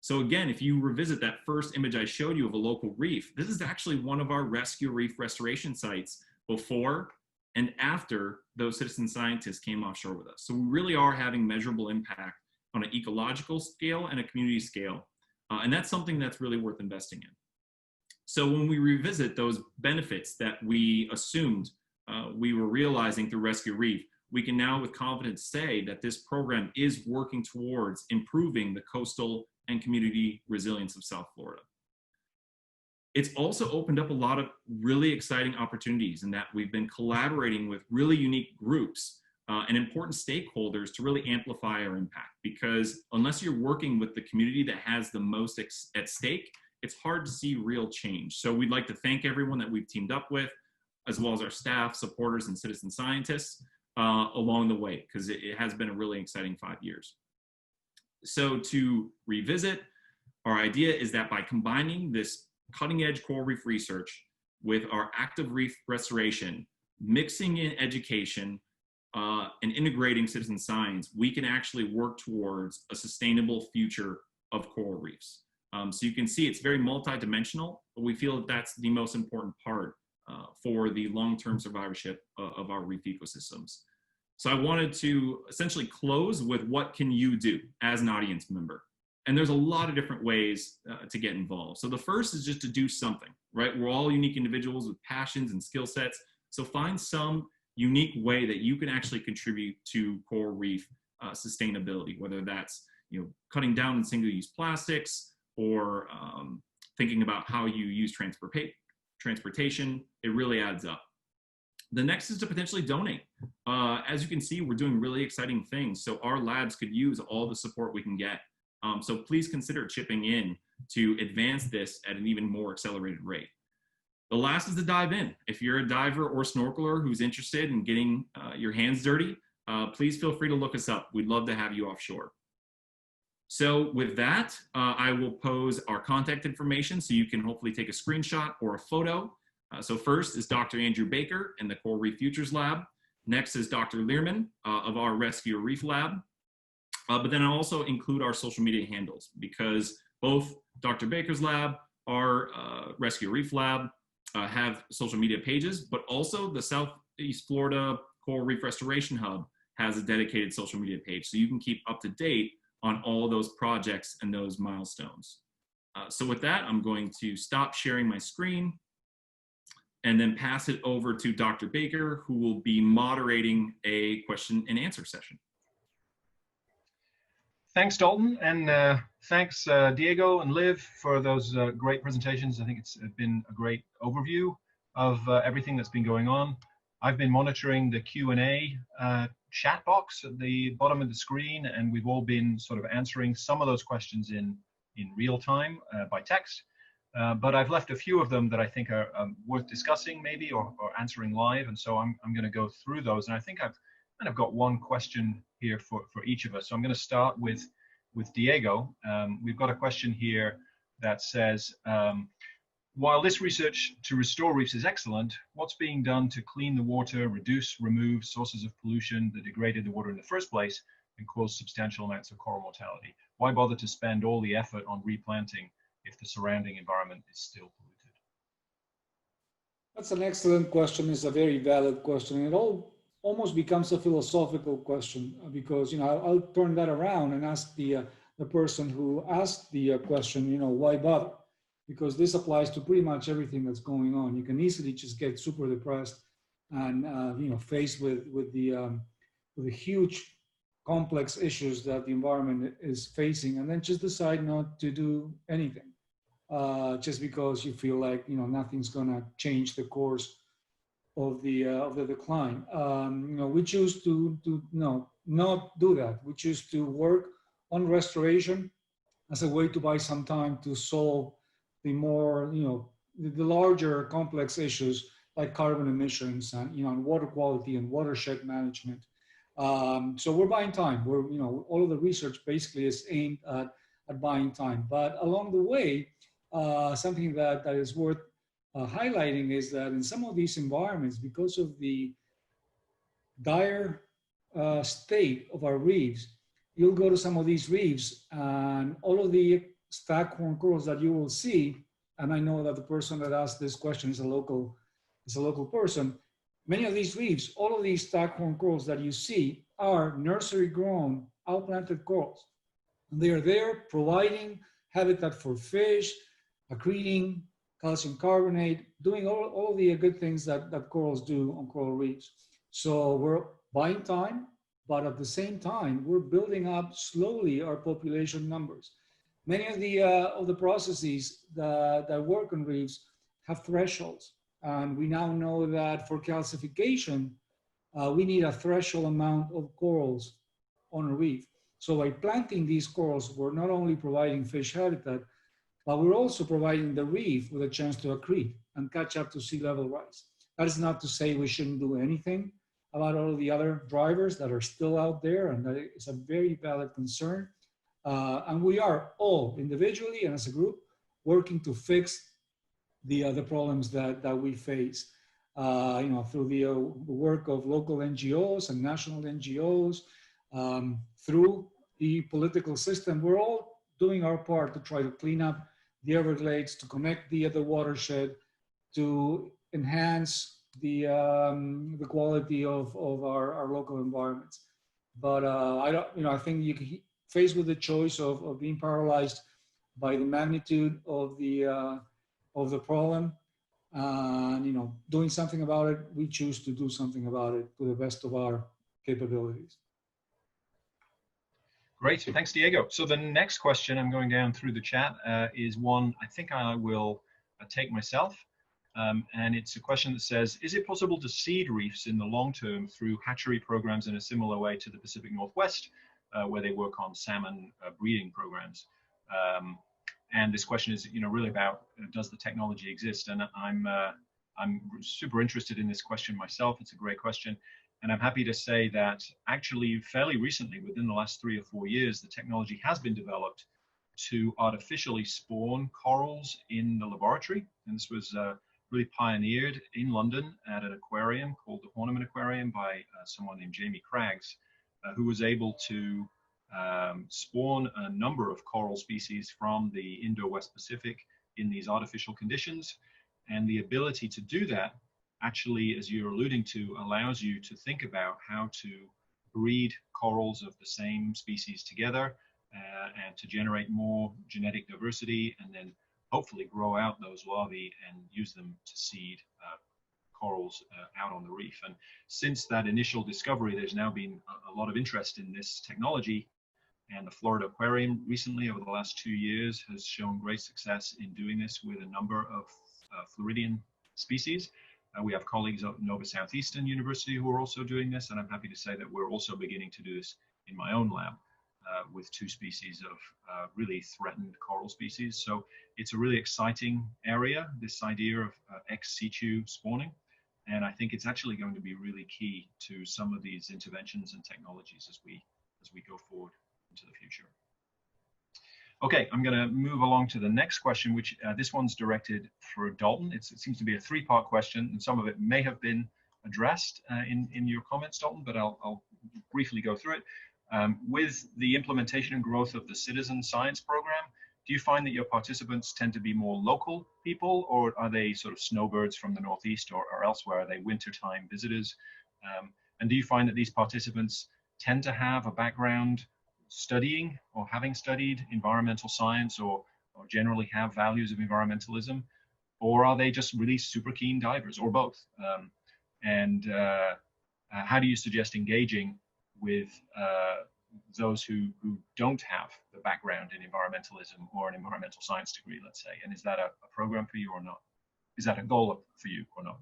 So again, if you revisit that first image I showed you of a local reef, this is actually one of our rescue reef restoration sites before and after those citizen scientists came offshore with us. So we really are having measurable impact on an ecological scale and a community scale. And that's something that's really worth investing in. So when we revisit those benefits that we assumed we were realizing through Rescue Reef, we can now with confidence say that this program is working towards improving the coastal and community resilience of South Florida. It's also opened up a lot of really exciting opportunities in that we've been collaborating with really unique groups and important stakeholders to really amplify our impact, because unless you're working with the community that has the most at stake, it's hard to see real change. So we'd like to thank everyone that we've teamed up with, as well as our staff, supporters, and citizen scientists along the way, because it has been a really exciting 5 years. So to revisit, our idea is that by combining this cutting edge coral reef research with our active reef restoration, mixing in education and integrating citizen science, we can actually work towards a sustainable future of coral reefs. So you can see it's very multidimensional, but we feel that that's the most important part for the long-term survivorship of our reef ecosystems. So I wanted to essentially close with what can you do as an audience member? And there's a lot of different ways to get involved. So the first is just to do something, right? We're all unique individuals with passions and skill sets. So find some unique way that you can actually contribute to coral reef sustainability, whether that's cutting down on single-use plastics or thinking about how you use transportation. It really adds up. The next is to potentially donate. As you can see, we're doing really exciting things. So our labs could use all the support we can get. So please consider chipping in to advance this at an even more accelerated rate. The last is to dive in. If you're a diver or snorkeler who's interested in getting your hands dirty, please feel free to look us up. We'd love to have you offshore. So with that, I will pose our contact information so you can hopefully take a screenshot or a photo. So first is Dr. Andrew Baker in the Coral Reef Futures Lab. Next is Dr. Lirman of our Rescue Reef Lab. But then I'll also include our social media handles, because both Dr. Baker's lab, our Rescue Reef Lab have social media pages, but also the Southeast Florida Coral Reef Restoration Hub has a dedicated social media page. So you can keep up to date on all those projects and those milestones. So with that, I'm going to stop sharing my screen and then pass it over to Dr. Baker, who will be moderating a question and answer session. Thanks, Dalton, and thanks, Diego and Liv, for those great presentations. I think it's been a great overview of everything that's been going on. I've been monitoring the Q&A chat box at the bottom of the screen, and we've all been sort of answering some of those questions in real time by text. But I've left a few of them that I think are worth discussing maybe, or answering live, and so I'm going to go through those. And I think I've kind of got one question here for each of us. So I'm going to start with Diego. We've got a question here that says, while this research to restore reefs is excellent, what's being done to clean the water, remove sources of pollution that degraded the water in the first place and caused substantial amounts of coral mortality? Why bother to spend all the effort on replanting if the surrounding environment is still polluted? That's an excellent question. It's a very valid question. It almost becomes a philosophical question, because I'll turn that around and ask the person who asked the question, why bother? Because this applies to pretty much everything that's going on. You can easily just get super depressed and faced with the huge complex issues that the environment is facing, and then just decide not to do anything, just because you feel like nothing's gonna change the course of the decline. We choose to not do that. We choose to work on restoration as a way to buy some time to solve the more the larger complex issues like carbon emissions and water quality and watershed management. So we're buying time. We're all of the research basically is aimed at buying time. But along the way, something that is worth highlighting is that in some of these environments, because of the dire state of our reefs, you'll go to some of these reefs and all of the staghorn corals that you will see, and I know that the person that asked this question is a local person, many of these reefs, all of these staghorn corals that you see are nursery grown, outplanted corals. And they are there providing habitat for fish, accreting, calcium carbonate, doing all of the good things that corals do on coral reefs. So we're buying time, but at the same time, we're building up slowly our population numbers. Many of the processes that work on reefs have thresholds. And we now know that for calcification, we need a threshold amount of corals on a reef. So by planting these corals, we're not only providing fish habitat, but we're also providing the reef with a chance to accrete and catch up to sea level rise. That is not to say we shouldn't do anything about all of the other drivers that are still out there, and that is a very valid concern. And we are all individually and as a group working to fix the problems that we face. Through the work of local NGOs and national NGOs, through the political system, we're all doing our part to try to clean up the Everglades, to connect the watershed, to enhance the quality of our local environments. But I think you can faced with the choice of being paralyzed by the magnitude of the problem, and doing something about it, we choose to do something about it to the best of our capabilities. Great, thanks, Diego. So the next question, I'm going down through the chat, is one I think I will take myself. And it's a question that says, is it possible to seed reefs in the long term through hatchery programs in a similar way to the Pacific Northwest, where they work on salmon breeding programs? And this question is, really about, does the technology exist? And I'm super interested in this question myself. It's a great question. And I'm happy to say that actually fairly recently, within the last 3 or 4 years, the technology has been developed to artificially spawn corals in the laboratory. And this was really pioneered in London at an aquarium called the Horniman Aquarium by someone named Jamie Craggs, who was able to spawn a number of coral species from the Indo-West Pacific in these artificial conditions. And the ability to do that actually, as you're alluding to, allows you to think about how to breed corals of the same species together and to generate more genetic diversity, and then hopefully grow out those larvae and use them to seed corals out on the reef. And since that initial discovery, there's now been a lot of interest in this technology. And the Florida Aquarium recently, over the last 2 years, has shown great success in doing this with a number of Floridian species. We have colleagues at Nova Southeastern University who are also doing this, and I'm happy to say that we're also beginning to do this in my own lab with 2 species of really threatened coral species. So it's a really exciting area, this idea of ex situ spawning, and I think it's actually going to be really key to some of these interventions and technologies as we go forward into the future. Okay, I'm going to move along to the next question, which this one's directed for Dalton. It seems to be a 3-part question, and some of it may have been addressed in your comments, Dalton, but I'll briefly go through it. With the implementation and growth of the citizen science program, do you find that your participants tend to be more local people, or are they sort of snowbirds from the Northeast or elsewhere? Are they wintertime visitors? And do you find that these participants tend to have a background studying or having studied environmental science or generally have values of environmentalism, or are they just really super keen divers, or both? How do you suggest engaging with those who don't have the background in environmentalism or an environmental science degree, let's say? And is that a program for you or not? Is that a goal for you or not?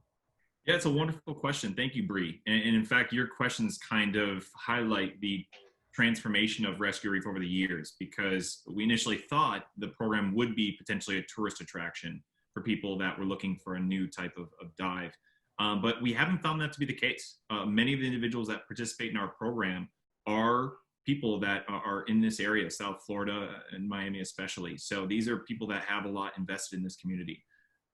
Yeah, it's a wonderful question. Thank you, Bree. And in fact, your questions kind of highlight the transformation of Rescue Reef over the years, because we initially thought the program would be potentially a tourist attraction for people that were looking for a new type of dive. But we haven't found that to be the case. Many of the individuals that participate in our program are people that are in this area, South Florida and Miami especially. So these are people that have a lot invested in this community.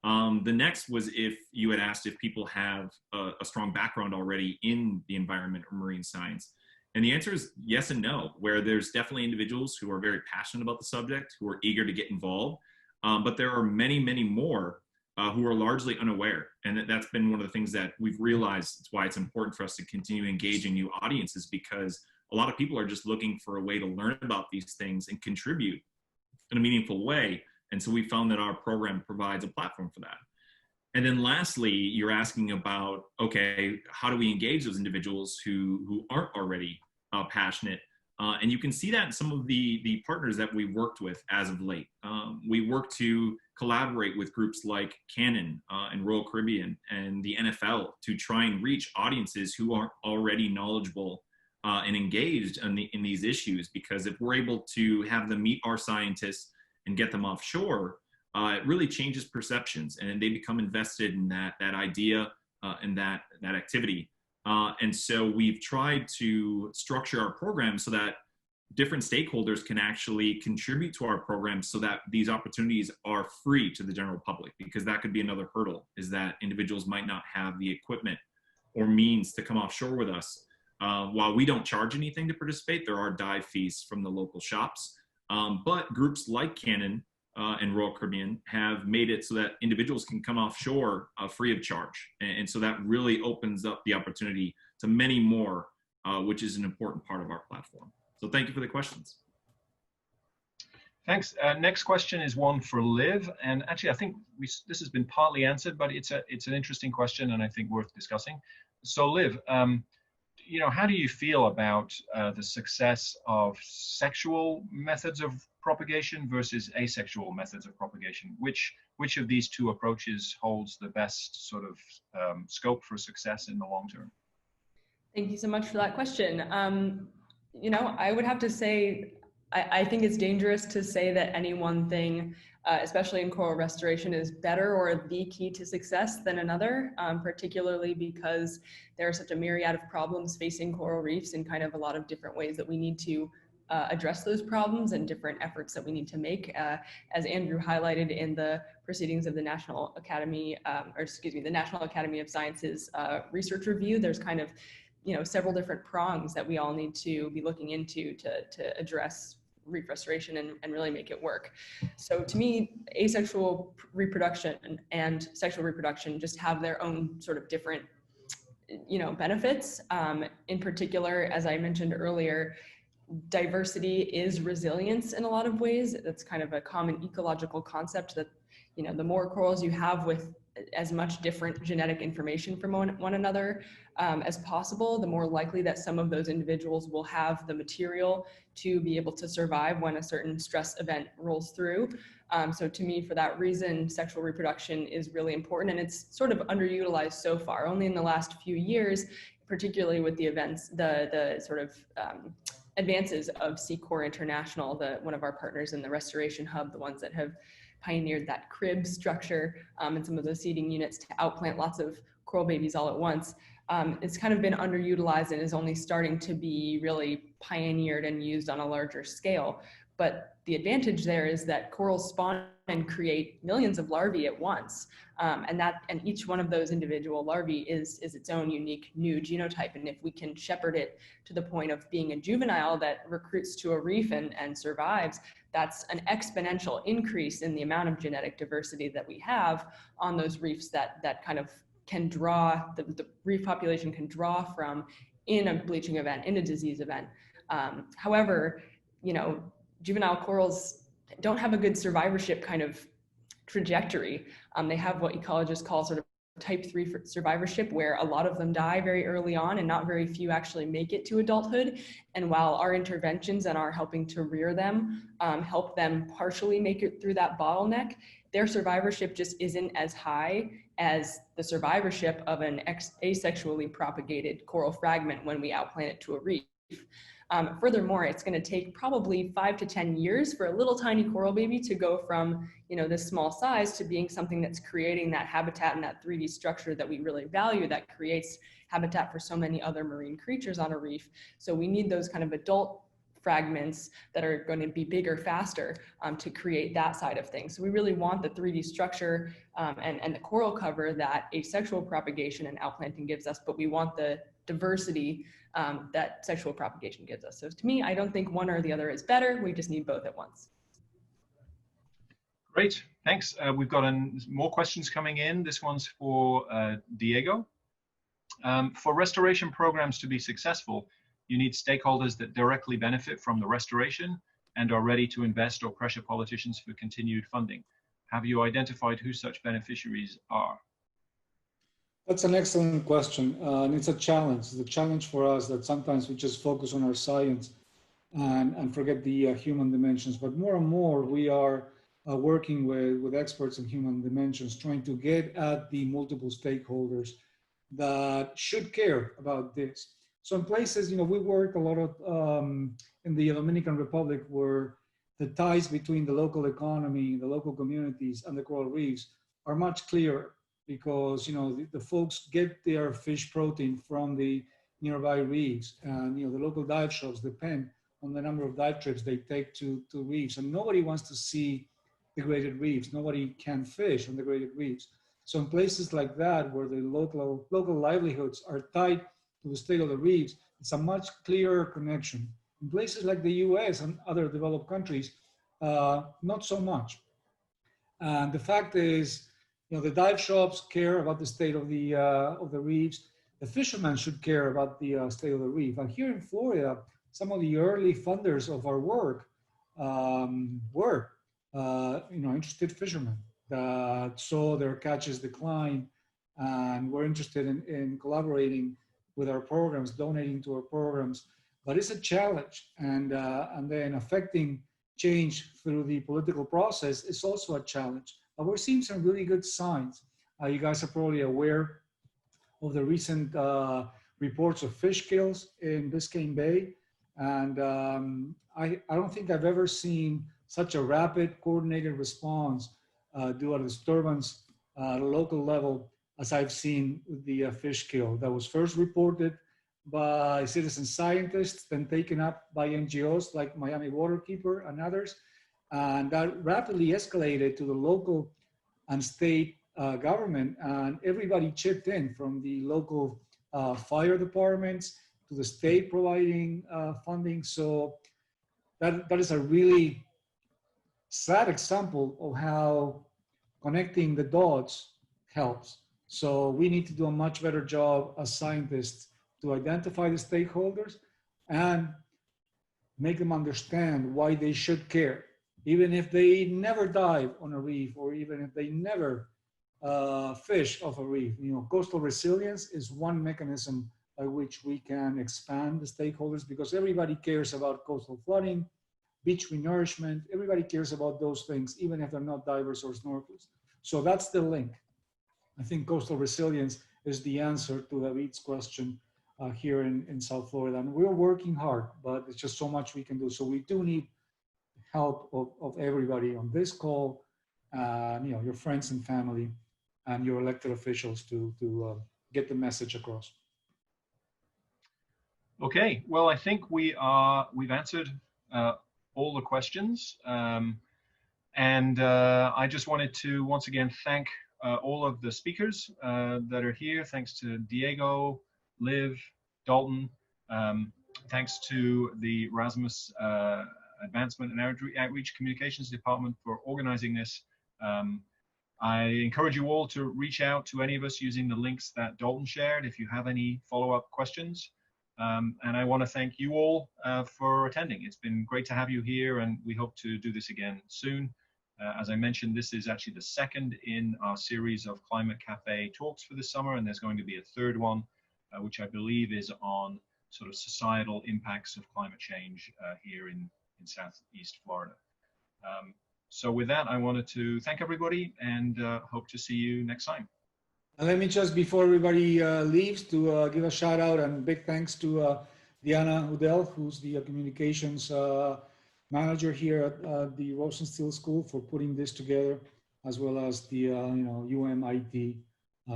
The next was if you had asked if people have a strong background already in the environment or marine science. And the answer is yes and no, where there's definitely individuals who are very passionate about the subject, who are eager to get involved. But there are many, many more who are largely unaware. And that's been one of the things that we've realized. It's why it's important for us to continue engaging new audiences, because a lot of people are just looking for a way to learn about these things and contribute in a meaningful way. And so we found that our program provides a platform for that. And then lastly, you're asking about, okay, how do we engage those individuals who aren't already passionate? And you can see that in some of the partners that we worked with as of late. We work to collaborate with groups like Canon and Royal Caribbean and the NFL to try and reach audiences who aren't already knowledgeable and engaged in these issues. Because if we're able to have them meet our scientists and get them offshore, it really changes perceptions, and they become invested in that idea and that activity. And so we've tried to structure our program so that different stakeholders can actually contribute to our program, so that these opportunities are free to the general public, because that could be another hurdle, is that individuals might not have the equipment or means to come offshore with us. While we don't charge anything to participate, there are dive fees from the local shops. But groups like Canon and Royal Caribbean have made it so that individuals can come offshore free of charge. And so that really opens up the opportunity to many more, which is an important part of our platform. So thank you for the questions. Thanks. Next question is one for Liv. And actually, I think this has been partly answered, but it's an interesting question and I think worth discussing. So Liv, how do you feel about the success of sexual methods of propagation versus asexual methods of propagation? Which of these two approaches holds the best sort of scope for success in the long term? Thank you so much for that question. I would have to say, I think it's dangerous to say that any one thing, especially in coral restoration, is better or the key to success than another, particularly because there are such a myriad of problems facing coral reefs in kind of a lot of different ways that we need to address those problems and different efforts that we need to make. As Andrew highlighted in the proceedings of the National Academy, the National Academy of Sciences research review, there's kind of several different prongs that we all need to be looking into to address reef restoration and really make it work. So to me, asexual reproduction and sexual reproduction just have their own sort of different benefits. In particular, as I mentioned earlier, diversity is resilience in a lot of ways. That's kind of a common ecological concept that, the more corals you have with as much different genetic information from one another as possible, the more likely that some of those individuals will have the material to be able to survive when a certain stress event rolls through. So to me, for that reason, sexual reproduction is really important, and it's sort of underutilized so far. Only in the last few years, particularly with the events, the sort of advances of Sea Corps International, one of our partners in the restoration hub, the ones that have pioneered that crib structure and some of those seeding units to outplant lots of coral babies all at once. It's kind of been underutilized and is only starting to be really pioneered and used on a larger scale. But the advantage there is that corals spawn and create millions of larvae at once. And each one of those individual larvae is its own unique new genotype. And if we can shepherd it to the point of being a juvenile that recruits to a reef and survives, that's an exponential increase in the amount of genetic diversity that we have on those reefs that kind of can draw, the reef population can draw from in a bleaching event, in a disease event. However, juvenile corals don't have a good survivorship kind of trajectory. They have what ecologists call sort of type 3 survivorship, where a lot of them die very early on and not very few actually make it to adulthood. And while our interventions and our helping to rear them help them partially make it through that bottleneck, their survivorship just isn't as high as the survivorship of an asexually propagated coral fragment when we outplant it to a reef. Furthermore, it's going to take probably 5 to 10 years for a little tiny coral baby to go from, this small size to being something that's creating that habitat and that 3D structure that we really value, that creates habitat for so many other marine creatures on a reef. So we need those kind of adult fragments that are going to be bigger faster to create that side of things. So we really want the 3D structure and the coral cover that asexual propagation and outplanting gives us, but we want the diversity that sexual propagation gives us. So to me, I don't think one or the other is better. We just need both at once. Great, thanks. We've got more questions coming in. This one's for Diego. For restoration programs to be successful, you need stakeholders that directly benefit from the restoration and are ready to invest or pressure politicians for continued funding. Have you identified who such beneficiaries are? That's an excellent question, and it's a challenge. It's a challenge for us that sometimes we just focus on our science and forget the human dimensions. But more and more, we are working with experts in human dimensions, trying to get at the multiple stakeholders that should care about this. So in places, we work a lot of in the Dominican Republic, where the ties between the local economy, the local communities, and the coral reefs are much clearer, because the folks get their fish protein from the nearby reefs, and the local dive shops depend on the number of dive trips they take to reefs, and nobody wants to see degraded reefs. Nobody can fish on degraded reefs. So in places like that, where the local livelihoods are tied to the state of the reefs, it's a much clearer connection. In places like the US and other developed countries, not so much. And the fact is, the dive shops care about the state of the reefs. The fishermen should care about the state of the reef. And here in Florida, some of the early funders of our work were interested fishermen that saw their catches decline and were interested in collaborating with our programs, donating to our programs. But it's a challenge, and then affecting change through the political process is also a challenge. But we're seeing some really good signs. You guys are probably aware of the recent reports of fish kills in Biscayne Bay. And I don't think I've ever seen such a rapid, coordinated response due to a disturbance at a local level as I've seen the fish kill. That was first reported by citizen scientists, then taken up by NGOs like Miami Waterkeeper and others. And that rapidly escalated to the local and state government, and everybody chipped in, from the local fire departments to the state providing funding. So that is a really sad example of how connecting the dots helps. So we need to do a much better job as scientists to identify the stakeholders and make them understand why they should care, even if they never dive on a reef, or even if they never fish off a reef. Coastal resilience is one mechanism by which we can expand the stakeholders, because everybody cares about coastal flooding, beach renourishment. Everybody cares about those things, even if they're not divers or snorkelers. So that's the link. I think coastal resilience is the answer to David's question here in South Florida. And we're working hard, but it's just so much we can do. So we do need help of everybody on this call, your friends and family, and your elected officials to get the message across. Okay, well, I think we've answered all the questions. And I just wanted to once again thank all of the speakers that are here. Thanks to Diego, Liv, Dalton. Thanks to the Erasmus Advancement and Outreach Communications Department for organizing this. I encourage you all to reach out to any of us using the links that Dalton shared if you have any follow-up questions. And I want to thank you all for attending. It's been great to have you here, and we hope to do this again soon. As I mentioned, this is actually the second in our series of Climate Cafe talks for this summer, and there's going to be a third one, which I believe is on sort of societal impacts of climate change here in Southeast Florida. So with that, I wanted to thank everybody, and hope to see you next time. And let me just, before everybody leaves, to give a shout out and big thanks to Diana Udell, who's the communications manager here at the Rosenstiel School, for putting this together, as well as the UMIT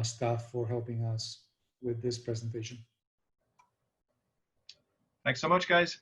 staff for helping us with this presentation. Thanks so much, guys.